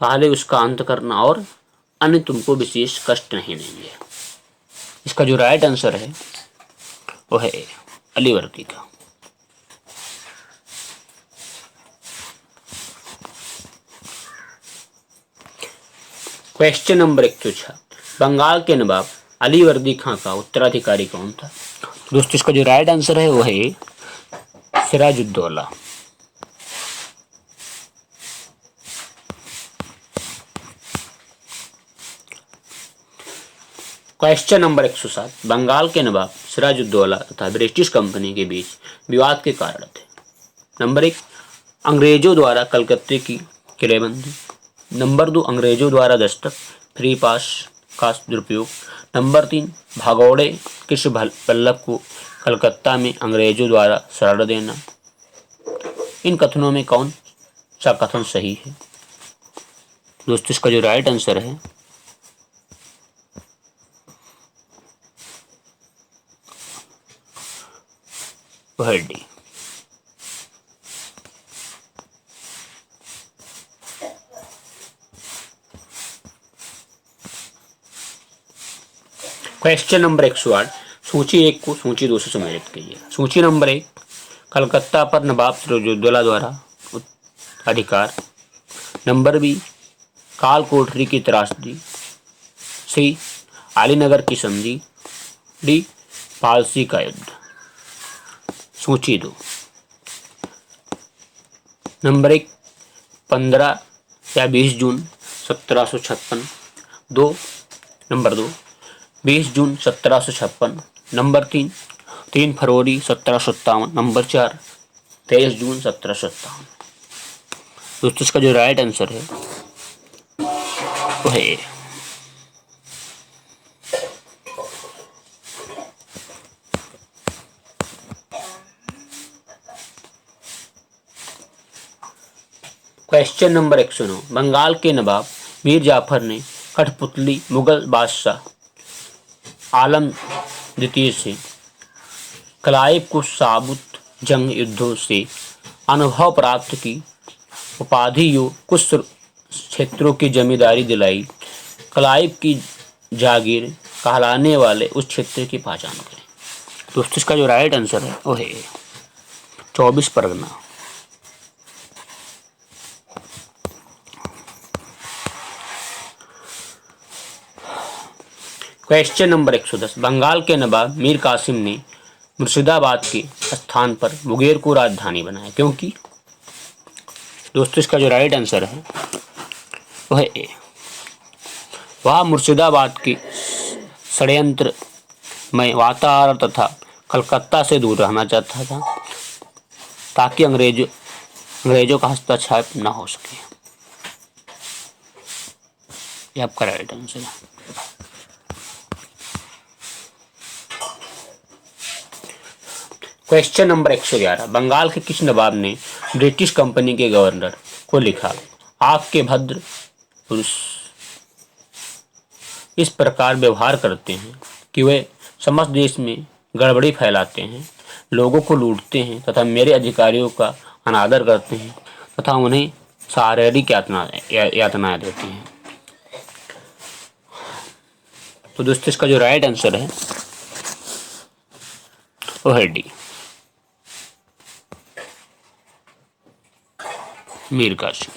पहले उसका अंत करना और अन्य तुमको विशेष कष्ट नहीं देंगे। इसका जो राइट आंसर है वो है अली वर्दी का। क्वेश्चन नंबर 106, बंगाल के नवाब अली वर्दी खां का उत्तराधिकारी कौन था। दोस्तों इसका जो राइट आंसर है वो है सिराजुद्दौला। क्वेश्चन नंबर 107, बंगाल के नवाब सिराजुद्दौला तथा ब्रिटिश कंपनी के बीच विवाद के कारण थे। नंबर 1, अंग्रेजों द्वारा कलकत्ते की किलेबंदी। नंबर 2, अंग्रेजों द्वारा दस्तक फ्री पास का दुरुपयोग। नंबर 3, भागौड़े कृष्ण वल्लभ को कलकत्ता में अंग्रेजों द्वारा शरण देना। इन कथनों में कौन सा कथन सही है। दोस्तों इसका जो राइट आंसर है वह है डी। क्वेश्चन नंबर 108, सूची 1 को सूची 2 से सम्मिलित कीजिए। सूची नंबर 1, कलकत्ता पर नवाब सिराजुद्दौला द्वारा अधिकार। नंबर बी, काल कोठरी की त्रासदी। सी, अलीनगर की संधि। डी, पालसी का युद्ध। सूची 2, नंबर 1, 15 या 20 जून 1756। नंबर 2, 20 जून 1756। नंबर 3, 3 फरवरी 1757। नंबर 4, 23 जून 1757। दोस्तों इसका जो राइट आंसर है वो है क्वेश्चन नंबर 109, बंगाल के नवाब मीर जाफर ने कठपुतली मुगल बादशाह आलम द्वितीय से क्लाइव को साबुत जंग युद्धों से अनुभव प्राप्त की उपाधि यो कुछ क्षेत्रों की जमींदारी दिलाई। क्लाइव की जागीर कहलाने वाले उस क्षेत्र की पहचान करें। दोस्तों इसका जो राइट आंसर है वो है 24 परगना। क्वेश्चन नंबर 110, बंगाल के नवाब मीर कासिम ने मुर्शिदाबाद के स्थान पर मुंगेर को राजधानी बनाया क्योंकि। दोस्तों इसका जो राइट आंसर है वह है ए, वह मुर्शिदाबाद के षड्यंत्र में वातावरण तथा कलकत्ता से दूर रहना चाहता था ताकि अंग्रेजों का हस्तक्षेप न हो सके। ये आपका राइट आंसर है। क्वेश्चन नंबर 111, बंगाल के किस नवाब ने ब्रिटिश कंपनी के गवर्नर को लिखा, आपके भद्र पुरुष इस प्रकार व्यवहार करते हैं कि वे समस्त देश में गड़बड़ी फैलाते हैं, लोगों को लूटते हैं तथा मेरे अधिकारियों का अनादर करते हैं तथा उन्हें शारीरिक यातनाएं देते हैं। तो दोस्तों इसका जो राइट आंसर है वो है D, Mir Qasim.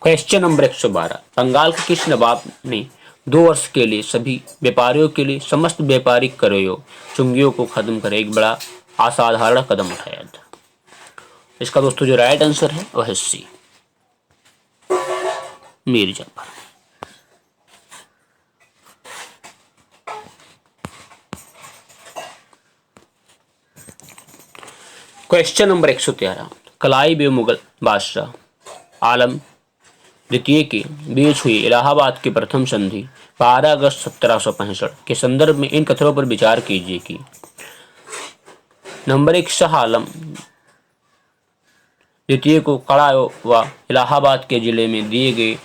Question number 112, Bengal के किस नवाब ने 2 वर्ष के लिए सभी व्यापारियों के लिए समस्त व्यापारिक करों चुंगियों को खत्म कर एक बड़ा असाधारण कदम उठाया था। इसका दोस्तों जो राइट आंसर है वह है सी, मीर जाफर। क्वेश्चन नंबर 113, कलाई बे मुगल बादशाह आलम द्वितीय के बीच हुई इलाहाबाद की प्रथम संधि 12 अगस्त 1765 के संदर्भ में इन कथनों पर विचार कीजिए कि नंबर 1, शाह आलम द्वितीय को कड़ा व इलाहाबाद के जिले में दिए गए।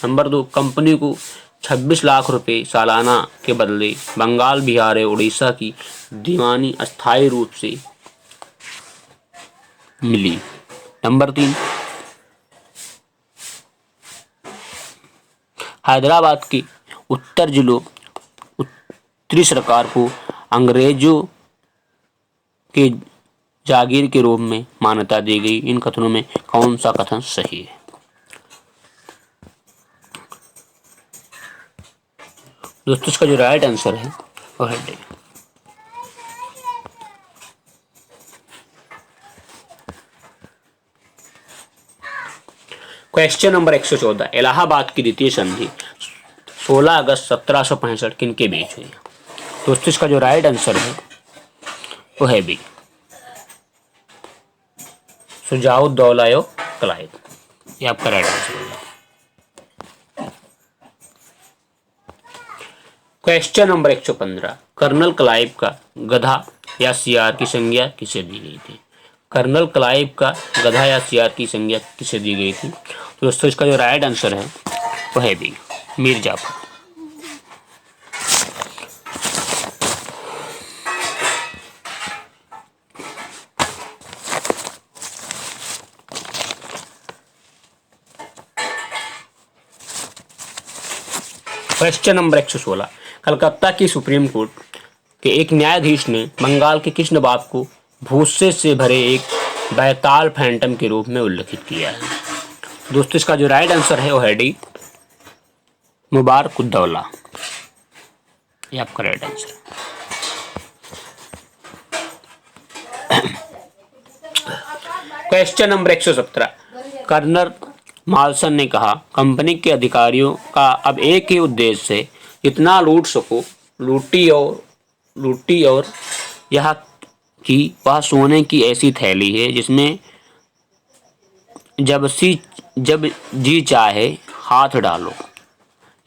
नंबर 2, कंपनी को 26 लाख रुपए सालाना के बदले बंगाल, बिहार और उड़ीसा की दीवानी अस्थायी रूप से मिली। नंबर 3, हैदराबाद के उत्तर जिलों उत्तरी सरकार को अंग्रेजों के जागीर के रूप में मान्यता दी गई। इन कथनों में कौन सा कथन सही है? दोस्तों इसका जो राइट आंसर है वो है डी। क्वेश्चन नंबर 114, इलाहाबाद की द्वितीय संधि 16 अगस्त 1765 किनके बीच हुई? दोस्तों इसका जो राइट आंसर है वो है बी, शुजाउद्दौला क्लाइव। ये आपका राइट आंसर है। क्वेश्चन नंबर 115, कर्नल क्लाइव का गधा या सियार की संज्ञा किसे दी गई थी? कर्नल क्लाइव का गधा या सियार की संज्ञा किसे दी गई थी? तो दोस्तों इसका जो राइट आंसर है वो है B, Mir Jafar. Question number 116, Calcutta की सुप्रीम कोर्ट के एक न्यायाधीश ने बंगाल के किस नवाब को भूसे से भरे एक बैताल फैंटम के रूप में उल्लेखित किया है? दोस्तों इसका जो राइट आंसर है वो है डी, मुबारकुद्दौला। ये आपका राइट आंसर है। क्वेश्चन नंबर 117, कर्नल मालसन ने कहा, कंपनी के अधिकारियों का अब एक ही उद्देश्य है, जितना लूट सको लूटी और यह कि वह सोने की ऐसी थैली है जिसमें जब जी चाहे हाथ डालो।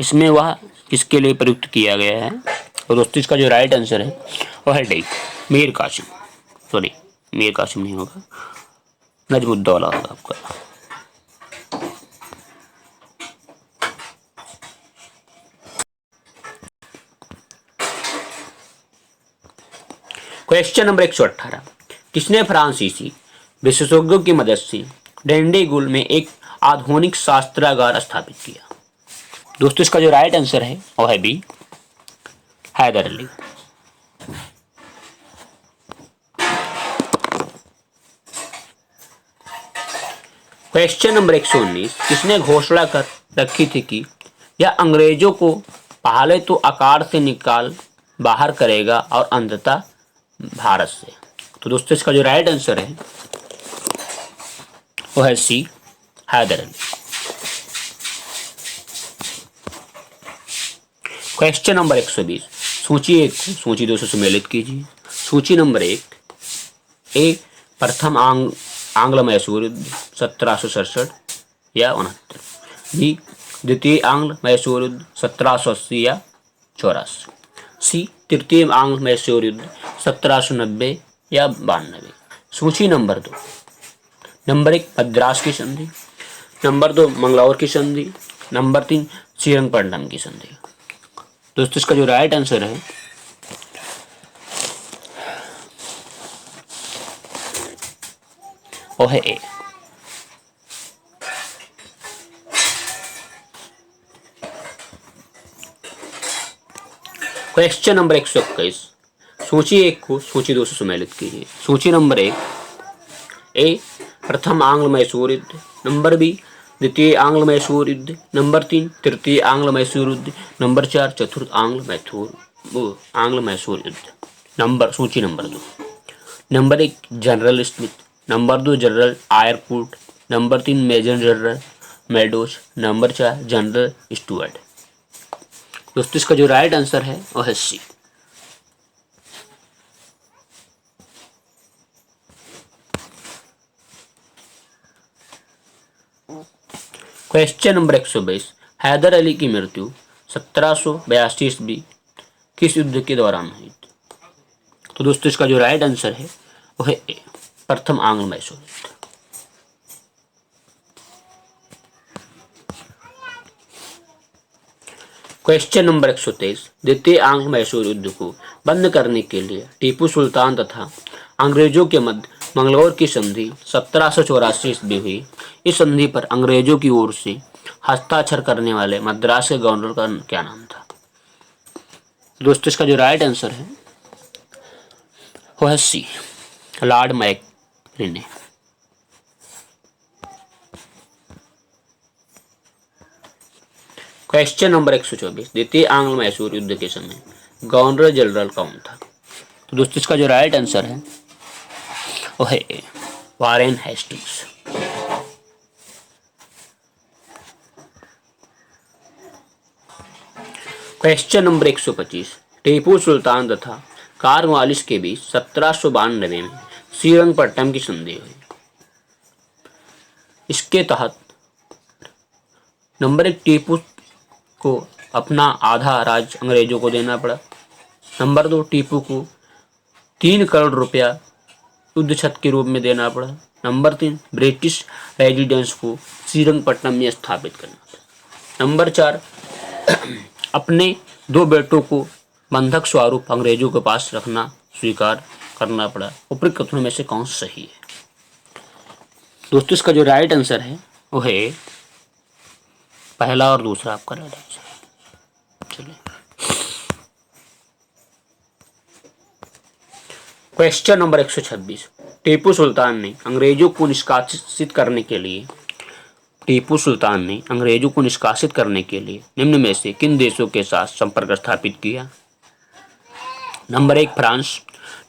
इसमें वह किसके लिए प्रयुक्त किया गया है? और दोस्तों इसका जो राइट आंसर है वह है डी, मीर कासिम। सॉरी, मीर कासिम नहीं होगा, नजमुद्दौला होगा आपका। क्वेश्चन नंबर 118, किसने फ्रांसीसी विशेषज्ञों की मदद से डेंडीगुल में एक आधुनिक शास्त्रागार स्थापित किया? दोस्तों इसका जो राइट आंसर है वो है B, Haidar Ali. Question number 119, किसने घोषणा कर रखी थी कि यह अंग्रेजों को पहले तो आकार से निकाल बाहर करेगा और अंततः भारत से? तो दोस्तों इसका जो राइट आंसर है वो है सी, हैदर अली। क्वेश्चन नंबर 120, सूची 1 को सूची 2 से सुमेलित कीजिए। सूची नंबर 1, ए प्रथम आंग्ल मैसूर युद्ध 1767 या 69, बी द्वितीय आंग्ल मैसूर युद्ध 1780 या 84, सी तृतीय आंग्ल मैसूर युद्ध 1790 या 92। सूची नंबर 2, नंबर 1 मद्रास की संधि, नंबर 2 मंगलौर की संधि, नंबर 3 श्रीरंगपट्टनम की संधि। दोस्तों इसका जो राइट आंसर है वो है ए। क्वेश्चन नंबर 121, सूची 1 को सूची 2 से सुमेलित कीजिए। सूची नंबर 1, ए प्रथम आंग्ल मैसूर युद्ध, नंबर बी द्वितीय आंग्ल मैसूर युद्ध, नंबर 3 तृतीय आंग्ल मैसूर युद्ध, नंबर 4 चतुर्थ आंग्ल मैसूर युद्ध। सूची number 2, number 1 general Smith, number 2 general Eyre Coote, number 3 major general Meadows, number 4 general Stuart. दोस्तों इसका जो राइट आंसर है वो है C. Question number 122, Haidar Ali की मृत्यु 1782 ईस्वी किस युद्ध के दौरान हुई? तो दोस्तों इसका जो राइट आंसर है वो है ए, प्रथम आंग्ल मैसूर युद्ध। क्वेश्चन नंबर 123, द्वितीय आंग्ल मैसूर युद्ध को बंद करने के लिए टीपू सुल्तान तथा अंग्रेजों के मध्य मंगलौर की संधि 1784 ईस्वी हुई। इस संधि पर अंग्रेजों की ओर से हस्ताक्षर करने वाले मद्रास के गवर्नर का क्या नाम था? दोस्तों इसका जो राइट आंसर है वो है सी, लॉर्ड मैकक्लेने। क्वेश्चन नंबर 124, द्वितीय आंग्ल मैसूर युद्ध के समय गवर्नर जनरल कौन था? तो दोस्तों इसका जो राइट आंसर है वो है A, Warren Hastings. Question number 125, Tipu Sultan तथा कॉर्नवालिस के बीच 1792 में श्रीरंगपट्टनम की संधि हुई। इसके तहत नंबर 1 टीपू को अपना आधा राज्य अंग्रेजों को देना पड़ा, नंबर 2 टीपू को 3 करोड़ रुपया युद्ध छत के रूप में देना पड़ा, नंबर 3 ब्रिटिश रेजिडेंस को श्रीरंगपट्टनम में स्थापित करना था, नंबर 4 अपने 2 बेटों को बंधक स्वरूप अंग्रेजों के पास रखना स्वीकार करना पड़ा। उपरोक्त कथनों में से कौन सही है? दोस्तों इसका जो राइट आंसर है वो है पहला और दूसरा आपका राइट आंसर। चलिए क्वेश्चन नंबर 126, टीपू सुल्तान ने अंग्रेजों को निष्कासित करने के लिए निम्न में से किन देशों के साथ संपर्क स्थापित किया? Number 1 France,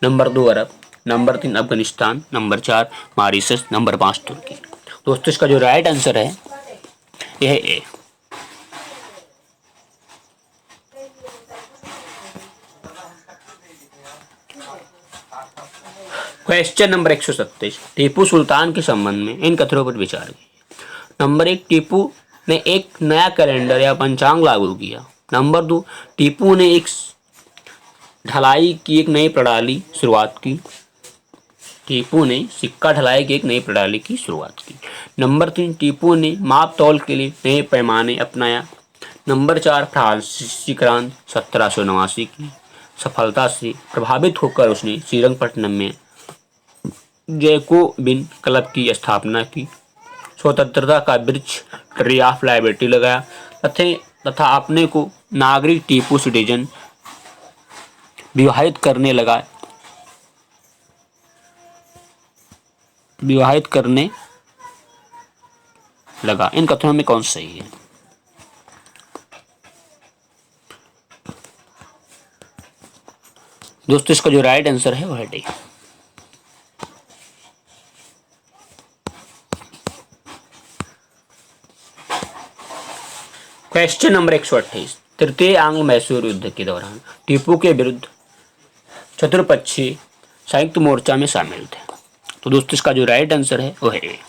number 2 Arab, number 3 Afghanistan, number 4 Mauritius, number 5 तुर्की। दोस्तों इसका जो राइट आंसर है यह A. Question number 127, Tipu Sultan के संबंध में इन कथनों पर विचार कीजिए। नंबर 1 टीपू ने एक नया कैलेंडर या पंचांग लागू किया, नंबर 2 टीपू ने एक ढलाई की एक नई प्रणाली शुरुआत की, टीपू ने सिक्का ढलाई की एक नई प्रणाली की शुरुआत की, नंबर 3 टीपू ने माप तौल के लिए नए पैमाने अपनाया, नंबर 4 फ्रांसीसी क्रांति 1789 की सफलता से प्रभावित होकर उसने श्रीरंगपट्टनम में जैकोबिन क्लब की स्थापना की, स्वतंत्रता का वृक्ष ट्री ऑफ लिबर्टी लगाया तथा अपने को नागरिक टीपू सिटीजन विवाहित करने लगा। इन कथनों में कौन सही है? दोस्तों इसका जो राइट आंसर है वो है डी। क्वेश्चन नंबर 128, तृतीय आंग्ल मैसूर युद्ध के दौरान टीपू के विरुद्ध चतुर्पक्षीय संयुक्त मोर्चा में शामिल थे। तो दोस्तों इसका जो राइट आंसर है वो है ए।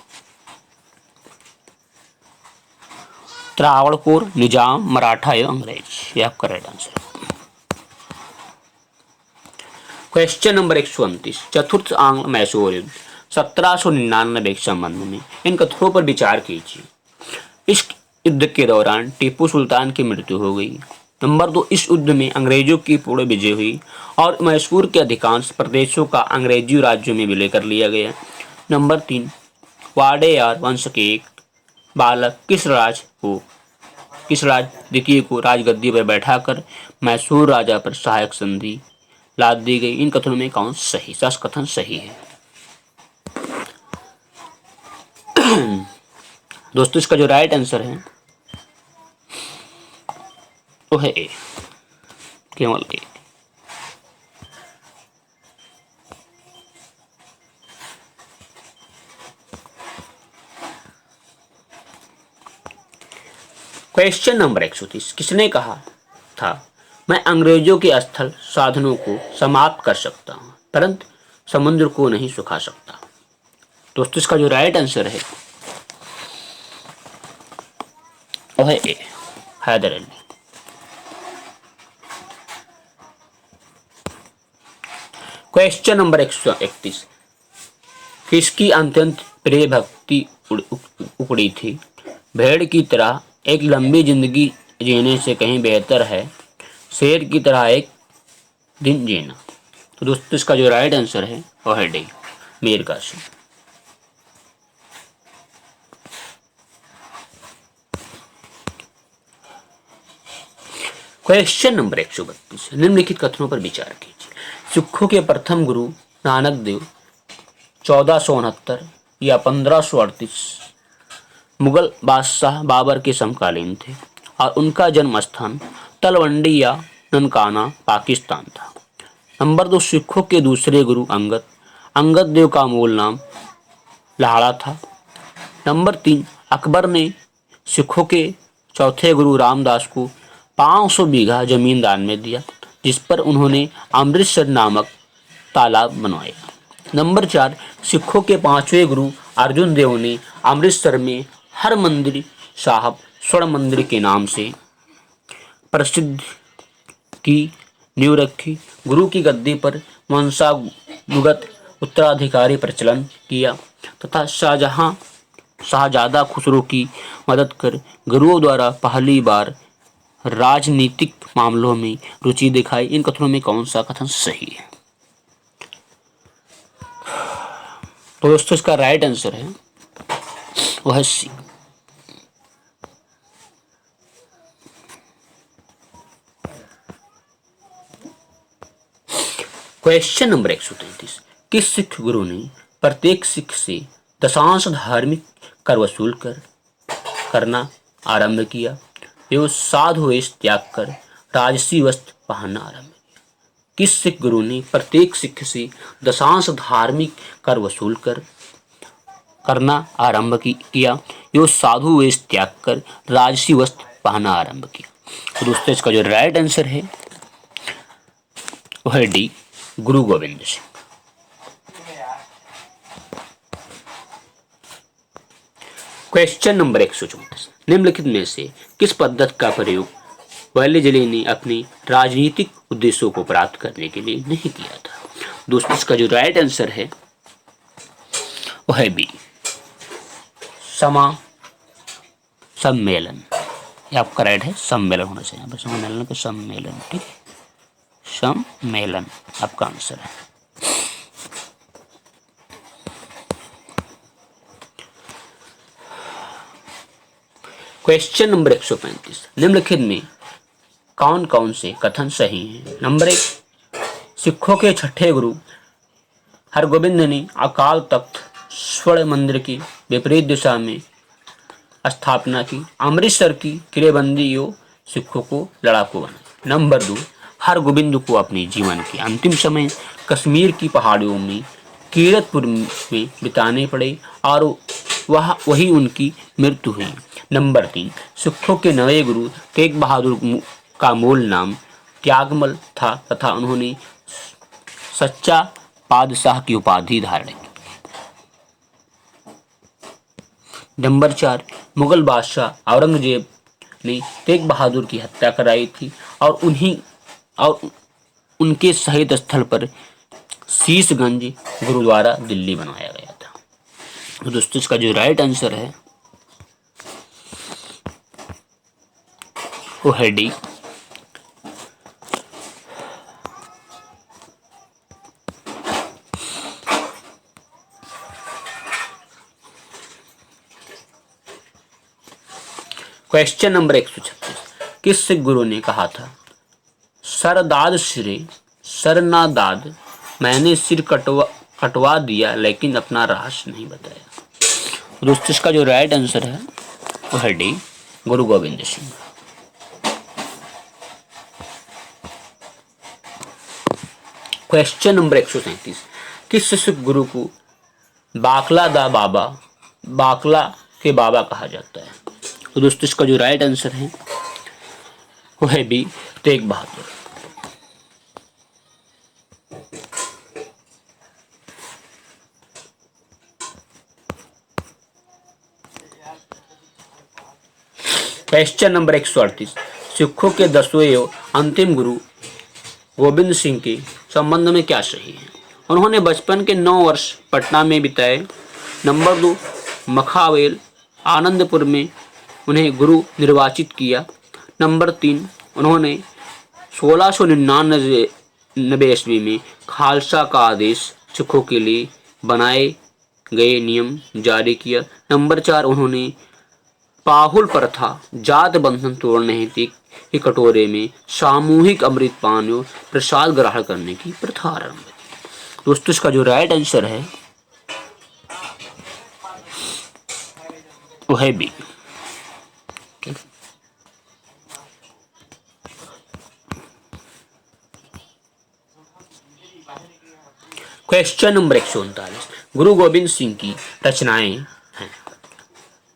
त्रावणकोर, निजाम, मराठा एवं अंग्रेज, ये आपका राइट आंसर है। क्वेश्चन नंबर 129, चतुर्थ आंग्ल मैसूर युद्ध 1799 के संबंध में इन कथनों पर विचार कीजिए। इस युद्ध के दौरान टीपू सुल्तान की मृत्यु हो गई। नंबर 2, इस युद्ध में अंग्रेजों की पूर्ण विजय हुई और मैसूर के अधिकांश प्रदेशों का अंग्रेजी राज्यों में विलय कर लिया गया। नंबर 3, वाडेयार वंश के एक बालक किस राज द्वितीय को राजगद्दी पर बैठाकर मैसूर राजा पर सहायक संधि लाद दी गई। इन कथनों में कौन सही, कथन सही है? दोस्तों इसका जो राइट आंसर है वो है ए, केवल ए। क्वेश्चन नंबर 130, किसने कहा था मैं अंग्रेजों के स्थल साधनों को समाप्त कर सकता हूं परंतु समुद्र को नहीं सुखा सकता? दोस्तों इसका जो राइट आंसर है वो है ए, हैदर अली। क्वेश्चन नंबर 131, किसकी अत्यंत प्रिय भक्ति उकड़ी थी? भेड़ की तरह एक लंबी जिंदगी जीने से कहीं बेहतर है शेर की तरह एक दिन जीना। तो दोस्तों इसका जो राइट आंसर है वो है D, Mir Qasim. Question number 132, निम्नलिखित कथनों पर विचार कीजिए। सिखों के प्रथम गुरु नानक देव 1469 या 1538 मुगल बादशाह बाबर के समकालीन थे और उनका जन्म स्थान तलवंडी या ननकाना पाकिस्तान था। नंबर 2, सिखों के दूसरे गुरु अंगद देव का मूल नाम लाड़ा था। नंबर 3, अकबर ने सिखों के चौथे गुरु रामदास को 500 बीघा जमीन दान में दिया जिस पर उन्होंने अमृतसर नामक तालाब बनवाया। नंबर 4, सिखों के 5वें गुरु अर्जुन देव ने अमृतसर में हरमंदिर साहब स्वर्ण मंदिर के नाम से प्रसिद्ध की नींव रखी। गुरु की गद्दी पर वंशानुगत उत्तराधिकारी प्रचलन किया तथा शाहजादा खुसरो की मदद कर गुरुओं द्वारा पहली बार राजनीतिक मामलों में रुचि दिखाई। इन कथनों में कौन सा कथन सही है? तो दोस्तों इसका राइट आंसर है वह है सी। क्वेश्चन नंबर 133, किस सिख गुरु ने प्रत्येक सिख से दशांश धार्मिक कर वसूल करना आरंभ किया एवं साधु वेश त्याग कर राजसी वस्त्र पहनना आरंभ किया? किस सिख गुरु ने प्रत्येक सिख से दशांश धार्मिक कर वसूल करना आरंभ किया एवं साधु वेश त्याग कर राजसी वस्त्र पहनना आरंभ किया? तो दोस्तों इसका जो राइट आंसर है वह है डी, गुरु गोविंद सिंह। क्वेश्चन नंबर 134, निम्नलिखित में से किस पद्धति का प्रयोग वैल्यजली ने अपने राजनीतिक उद्देश्यों को प्राप्त करने के लिए नहीं किया था? दोस्तों इसका जो राइट आंसर है वह है बी, सम्मेलन। ये आपका राइट है, सम्मेलन होना चाहिए। यहाँ पर सम्मेलन के सम्मेलन, ठीक है, सम्मेलन आपका आंसर है। क्वेश्चन नंबर 135, निम्नलिखित में कौन कौन से कथन सही हैं? नंबर 1, सिखों के छठे गुरु हरगोबिंद ने अकाल तख्त स्वर्ण मंदिर की विपरीत दिशा में स्थापना की। अमृतसर की किलेबंदियों सिखों को लड़ाकू बनाया। नंबर 2, हरगोबिंद को अपने जीवन के अंतिम समय कश्मीर की पहाड़ियों में कीरतपुर में बिताने पड़े और वही उनकी मृत्यु हुई। नंबर 3, सिखों के नवे गुरु तेग बहादुर का मूल नाम त्यागमल था तथा उन्होंने सच्चा बादशाह की उपाधि धारण की। नंबर 4, मुगल बादशाह औरंगजेब ने तेग बहादुर की हत्या कराई थी और उनके शहीद स्थल पर शीशगंज गुरुद्वारा दिल्ली बनाया गया था। तो दोस्तों इसका जो राइट आंसर है वो है डी। क्वेश्चन नंबर 136, किस सिख गुरु ने कहा था सरदाद सिरे सर ना दाद, मैंने सिर कटवा दिया लेकिन अपना रहस्य नहीं बताया। दोस्तों इसका जो राइट आंसर है वो है डी, गुरु गोविंद सिंह। क्वेश्चन नंबर 137, किस सिख गुरु को बाकला के बाबा कहा जाता है। तो दोस्तों इसका जो राइट आंसर है वो है B, Tegh Bahadur. Question number 138, सिखों के 10वें एवं अंतिम गुरु गोविंद सिंह के संबंध में क्या सही है। उन्होंने बचपन के 9 वर्ष पटना में बिताए। नंबर 2, मखावेल आनंदपुर में उन्हें गुरु निर्वाचित किया। नंबर 3, उन्होंने 1699 ईस्वी में खालसा का आदेश सिखों के लिए बनाए गए नियम जारी किया। नंबर 4, उन्होंने पाहुल प्रथा जात बंधन तोड़ने हेतु के कटोरे में सामूहिक अमृत पान और प्रसाद ग्रहण करने की प्रथा आरंभ की। दोस्तों इसका जो राइट आंसर है वो है बी। क्वेश्चन नंबर 139, गुरु गोविंद सिंह की रचनाएं हैं।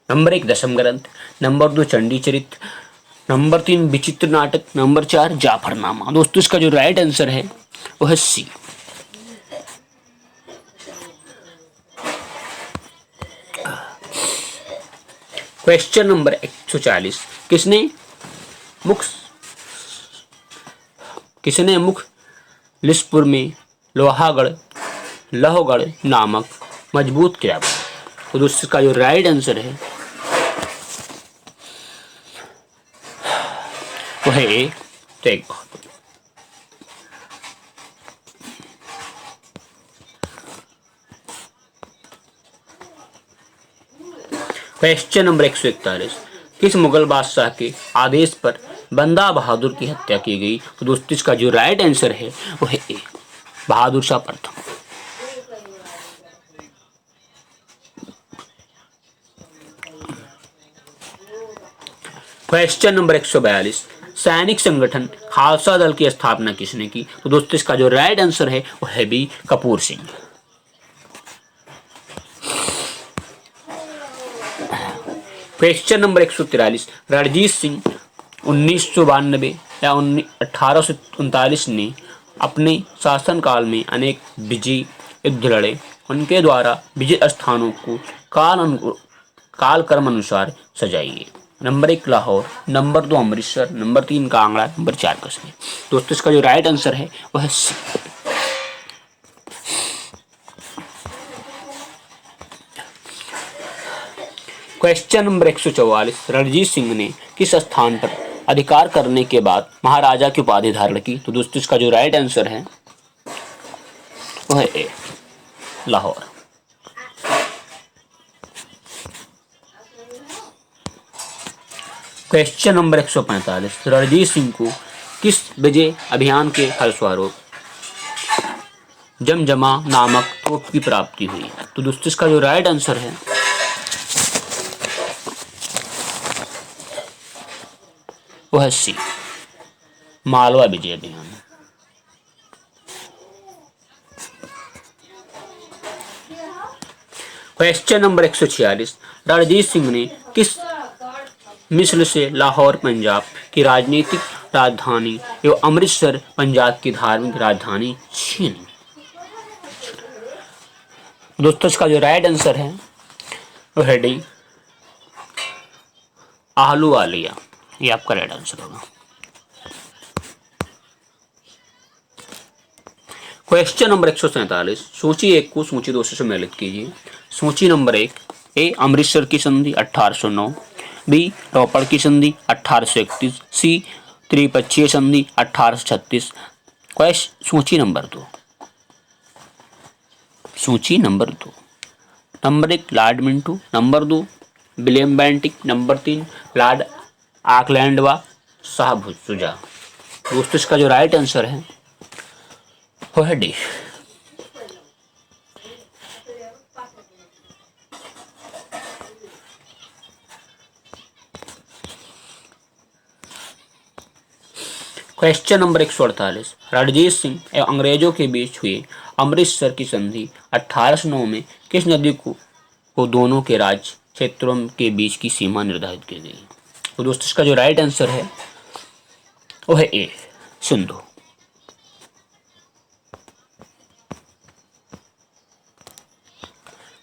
नंबर 1, दशम ग्रंथ। नंबर 2, चंडी चरित्र। नंबर 3, विचित्र नाटक। नंबर 4, जाफरनामा। दोस्तों इसका जो राइट आंसर है वो है सी। क्वेश्चन नंबर 140, किसने मुख लिसपुर में लोहगढ़ नामक मजबूत किला बनाया। तो दोस्तों इसका जो राइट आंसर है वो है ए, तेग बहादुर। क्वेश्चन नंबर 141, किस मुगल बादशाह के आदेश पर बंदा बहादुर की हत्या की गई। तो दोस्तों इसका जो राइट आंसर है वो है ए, बहादुर शाह प्रथम। क्वेश्चन नंबर 142, सैनिक संगठन खालसा दल की स्थापना किसने की। तो दोस्तों इसका जो राइट आंसर है वो है B, Kapur Singh. Question number 143, Ranjit Singh 1992 या 1839 ने अपने शासनकाल में अनेक विजय युद्ध लड़े। उनके द्वारा विजय स्थानों को कालक्रम अनुसार सजाइए। Number 1, Lahore. Number 2, Amritsar. Number 3, Kangra. Number 4, Kashmir. दोस्तों इसका जो राइट आंसर है वह है C. Question number 144, Ranjit Singh ने किस स्थान पर अधिकार करने के बाद महाराजा की उपाधि धारण की। तो दोस्तों इसका जो राइट आंसर है वह है ए, लाहौर। क्वेश्चन नंबर 145, रणजीत सिंह को किस विजय अभियान के फलस्वरूप जमजमा नामक तोप की प्राप्ति हुई। तो दोस्तों इसका जो राइट आंसर है वो है सी, मालवा विजय अभियान। क्वेश्चन नंबर 146, रणजीत सिंह ने किस मिस्र से लाहौर पंजाब की राजनीतिक राजधानी एवं अमृतसर पंजाब की धार्मिक राजधानी छीनी। दोस्तों इसका जो राइट आंसर है वो है डी, आहलूवालिया। ये आपका राइट आंसर होगा। क्वेश्चन नंबर 147, सूची 1 को सूची 2 से सम्मिलित कीजिए। सूची नंबर 1, ए अमृतसर की संधि 1809, बी रोपड़ की संधि 1831, सी त्रिपक्षीय संधि 1836। सूची नंबर 2, सूची number 2, number 1 Lord Minto, number 2 William Bentinck, number 3 Lord Auckland व शाह शुजा। दोस्तों इसका जो राइट आंसर है वो है D. Question number 148, Ranjit Singh एवं अंग्रेजों के बीच हुई अमृतसर की संधि 1809 में किस नदी को दोनों के राज्य क्षेत्रों के बीच की सीमा निर्धारित की गई? तो दोस्तों इसका जो राइट आंसर है वो है ए, सिंधु।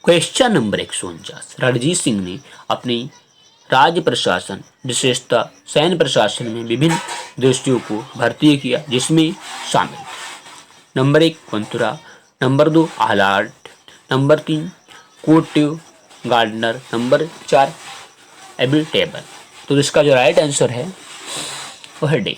क्वेश्चन नंबर 149, रणजीत सिंह ने अपनी राज्य प्रशासन विशेषता सैन्य प्रशासन में विभिन्न दृष्टियों को भारतीय किया, जिसमें शामिल थे number 1 Ventura, number 2 Allard, number 3 कोटिव गार्डनर, नंबर 4 एबिटेबल। तो इसका जो राइट आंसर है वो है डी।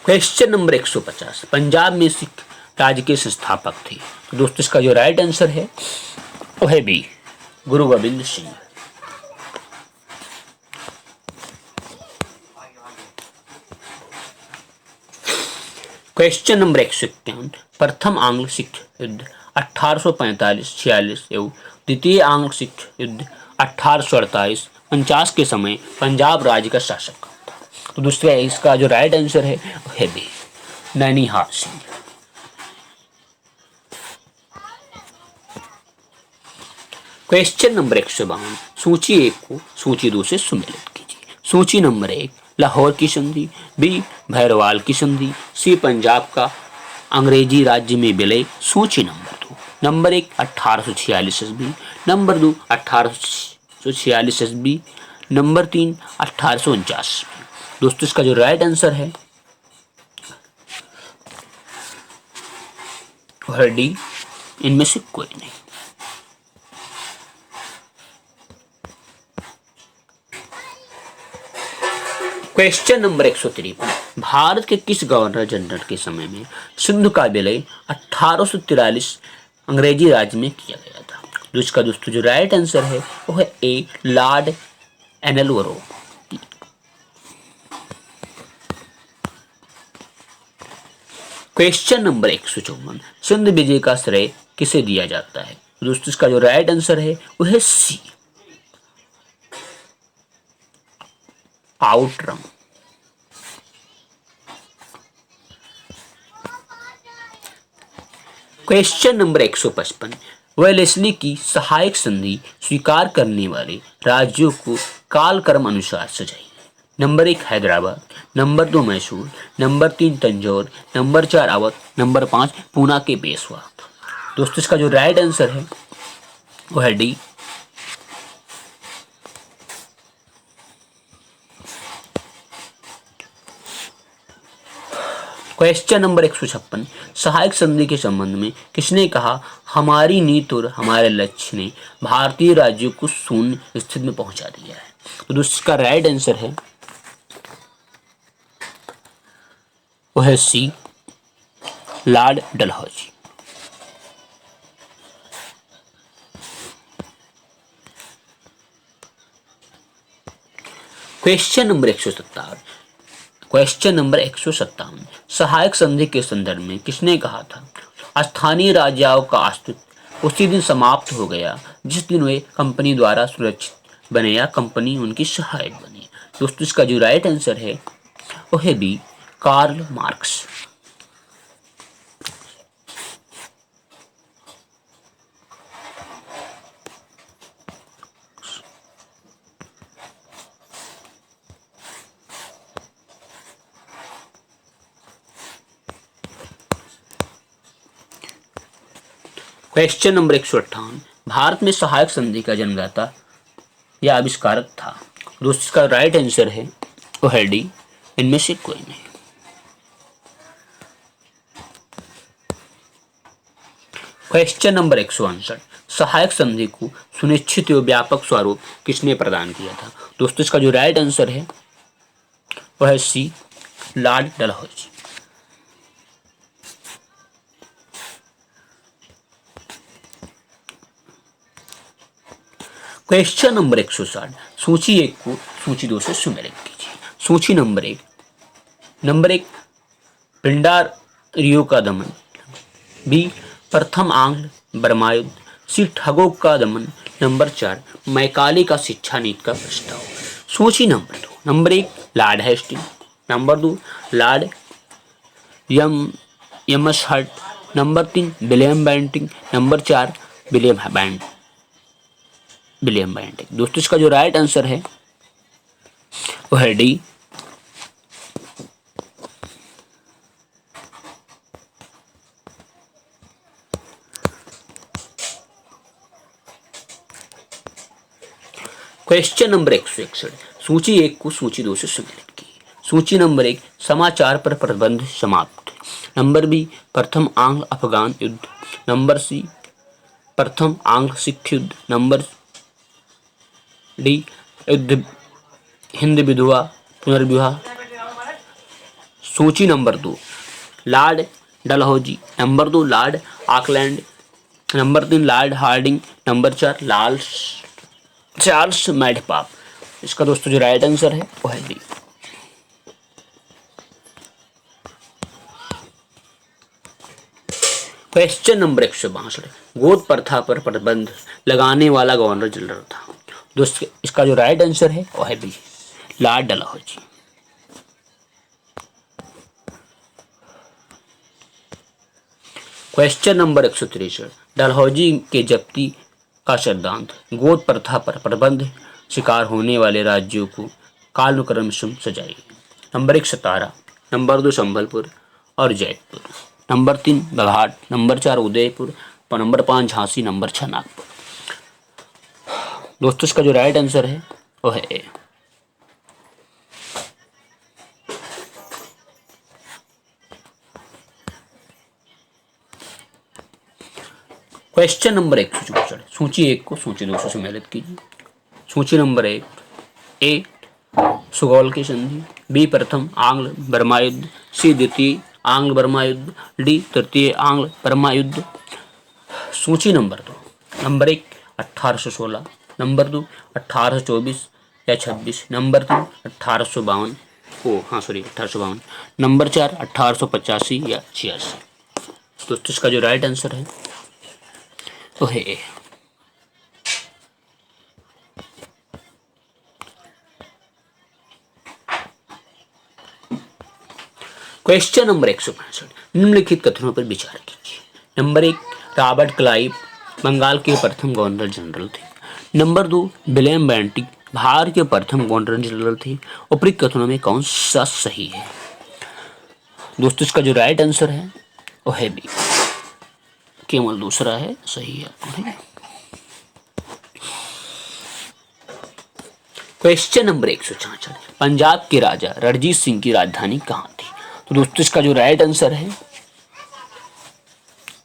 क्वेश्चन नंबर 150, पंजाब में सिख राज्य के संस्थापक थे। तो दोस्तों इसका जो राइट आंसर है वो है B, Guru Gobind Singh. Question number 151, प्रथम आंग्ल सिख युद्ध 1845-46 एवं द्वितीय आंग्ल सिख युद्ध 1848-49 के समय पंजाब राज्य का शासक था। तो दूसरा इसका जो राइट आंसर है वो है बी, नैनीहाल सिंह। क्वेश्चन नंबर 152, सूची 1 को सूची 2 से सम्मिलित कीजिए। सूची नंबर 1 लाहौर की संधि, बी भैरवाल की संधि, सी पंजाब का अंग्रेजी राज्य में विलय। सूची नंबर 2, नंबर 1 1846 ईस्वी, नंबर 2 1846 ईस्वी, नंबर 3 1849। दोस्तों इसका जो राइट आंसर है वो है डी, इनमें से कोई नहीं। क्वेश्चन नंबर 153, भारत के किस गवर्नर जनरल के समय में सिंधु का विलय 1843 अंग्रेजी राज्य में किया गया था? तो इसका दोस्तों जो राइट आंसर है वो है ए, लॉर्ड एनलवरो। क्वेश्चन नंबर 154, सिंध विजय का श्रेय किसे दिया जाता है? दोस्तों इसका जो राइट आंसर है वो है सी, आउटरम। क्वेश्चन नंबर 155, वेलेस्ली की सहायक संधि स्वीकार करने वाले राज्यों को कालक्रम अनुसार सजाइए। Number 1 Hyderabad, number 2 Mysore, number 3 Tanjore, number 4 Awadh, number 5 Poona के पेशवा। दोस्तों इसका जो राइट आंसर है वो है डी। क्वेश्चन नंबर 156, सहायक संधि के संबंध में किसने कहा, हमारी नीति और हमारे लक्ष्य ने भारतीय राज्यों को शून्य स्थिति में पहुंचा दिया है? तो दोस्तों इसका राइट आंसर है वो है C, Lord Dalhousie. Question number 157, question number 157, सहायक संधि के संदर्भ में किसने कहा था, स्थानीय राजाओं का अस्तित्व उसी दिन समाप्त हो गया जिस दिन वे कंपनी द्वारा सुरक्षित बने या कंपनी उनकी सहायक बनी? दोस्तों इसका जो राइट आंसर है वो है B, Karl Marx. Question number 158, Bharat में सहायक संधि का जन्मदाता या आविष्कारक था? दोस्तों इसका राइट आंसर है वो है डी, इनमें से कोई नहीं। क्वेश्चन नंबर 159, सहायक संधि को सुनिश्चित एवं व्यापक स्वरूप किसने प्रदान किया था? दोस्तों इसका जो राइट आंसर है वह है C, Lord Dalhousie. Question number 160, सूची 1 को सूची 2 से सुमेलित कीजिए। सूची नंबर एक पिंडार रियो का दमन, बी प्रथम आंग्ल बर्मा युद्ध, सी ठगों का दमन, नंबर 4 मैकाले का शिक्षा नीति का प्रस्ताव। सूची number 1 Lord Hastings, number 2 Lord Amherst, number 3 William Bentinck, number 4 William Bentinck. दोस्तों इसका जो राइट आंसर है वो है डी। क्वेश्चन नंबर 161, सूची 1 को सूची 2 से सम्मिलित की। सूची नंबर 1 समाचार पर प्रतिबंध समाप्त, नंबर बी प्रथम आंग्ल अफगान युद्ध, नंबर सी प्रथम आंग्ल सिख युद्ध, नंबर डी युद्ध हिंद विधवा पुनर्विवाह। सूची number 2 Lord Dalhousie, number 2 Lord Auckland, number 3 Lord Hardinge, number 4 Charles मैडपाप। इसका दोस्तों जो राइट आंसर है वो है डी। क्वेश्चन नंबर 162, गोद प्रथा पर प्रतिबंध लगाने वाला गवर्नर जनरल था? दोस्तों इसका जो राइट आंसर है वो है B, lord Dalhousie. Question number 163, Dalhousie के जब्ती का सिद्धांत गोद प्रथा पर प्रतिबंध शिकार होने वाले राज्यों को कालानुक्रम से सजाइए। नंबर 1 सतारा, नंबर 2 संबलपुर और Jaipur, number 3 Baghat, number 4 Udaipur, number 5 Jhansi, number 6 Nagpur. दोस्तों इसका जो राइट आंसर है वो है ए। क्वेश्चन नंबर 164, सूची 1 को सूची 2 से सम्मिलित कीजिए। सूची नंबर 1 ए सुगौल की संधि, बी प्रथम आंग्ल बर्मा युद्ध, सी द्वितीय आंग्ल बर्मा युद्ध, डी तृतीय आंग्ल बर्मा युद्ध। सूची नंबर 2 नंबर 1 1816, नंबर 2 1824 या 26, नंबर 3 1852, नंबर 4 1885 या 86। दोस्तों इसका जो राइट आंसर है तो है ए। क्वेश्चन नंबर 165, निम्नलिखित कथनों पर विचार कीजिए। नंबर 1 रॉबर्ट क्लाइव बंगाल के प्रथम गवर्नर जनरल थे, नंबर 2 विलियम बेंटिंग भारत के प्रथम गवर्नर जनरल थे। उपरोक्त कथनों में कौन सा सही है? दोस्तों इसका जो राइट आंसर है वो है बी, केवल दूसरा है सही है। क्वेश्चन नंबर 166, पंजाब के राजा रणजीत सिंह की राजधानी कहाँ थी? तो दोस्तों इसका जो राइट आंसर है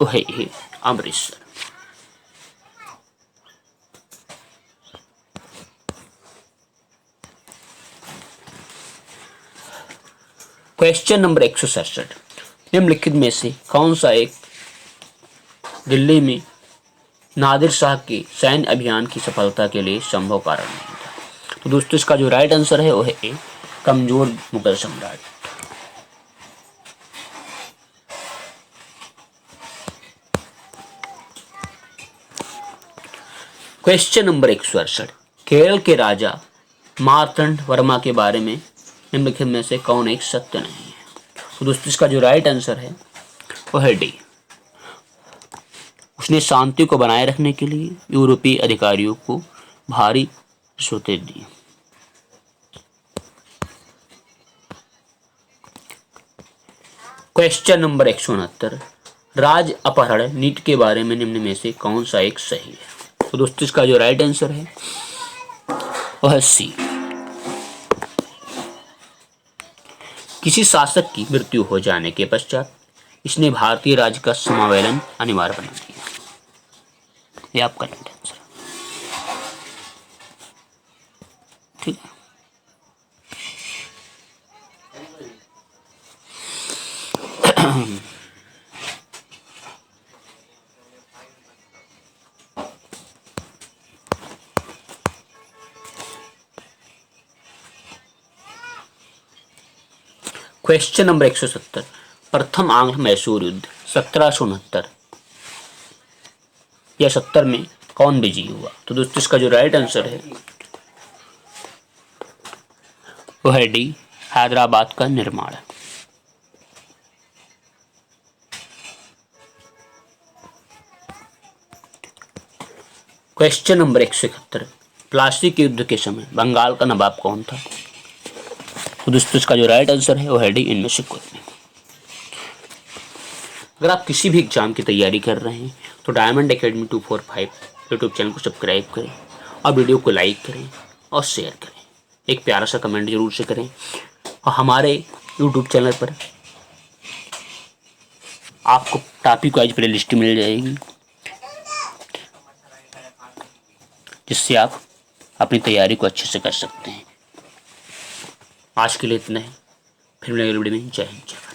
वो है ए, अमृतसर। क्वेश्चन नंबर 167, निम्नलिखित में से कौन सा एक दिल्ली में नादिर शाह के सैन्य अभियान की सफलता के लिए संभव कारण नहीं था? तो दोस्तों इसका जो राइट आंसर है वो है ए, कमजोर मुगल सम्राट। क्वेश्चन नंबर 168, केरल के राजा मार्तंड वर्मा के बारे में निम्नलिखित में से कौन एक सत्य नहीं है? तो दोस्तों इसका जो राइट आंसर है वो है डी, उसने शांति को बनाए रखने के लिए यूरोपीय अधिकारियों को भारी रिश्वतें दी। क्वेश्चन नंबर 169, राज अपहरण नीति के बारे में निम्न में से कौन सा एक सही है? तो दोस्तों इसका जो राइट आंसर है वह है सी। किसी शासक की मृत्यु हो जाने के पश्चात इसने भारतीय राज्य का समावेलन अनिवार्य बना दिया। ये आपका राइट आंसर, ठीक है। क्वेश्चन नंबर 170, प्रथम आंग्ल मैसूर युद्ध 1769 या 70 में कौन विजयी हुआ? तो दोस्तों इसका जो राइट आंसर है वह है डी, हैदराबाद का निर्माण। क्वेश्चन नंबर 171, प्लासी के युद्ध के समय बंगाल का नवाब कौन था? तो दोस्तों इसका जो राइट आंसर है वह है डी, इनमें से कोई नहीं। अगर आप किसी भी एग्जाम की तैयारी कर रहे हैं तो डायमंड एकेडमी 245 यूट्यूब चैनल को सब्सक्राइब करें और वीडियो को लाइक करें और शेयर करें। एक प्यारा सा कमेंट जरूर से करें और हमारे यूट्यूब चैनल पर आपको टॉपिक वाइज प्ले लिस्ट मिल जाएगी, जिससे आप अपनी तैयारी को अच्छे से कर सकते हैं। आज के लिए इतना ही, फिर मिलेंगे वीडियो में। जय हिंद, जय भारत।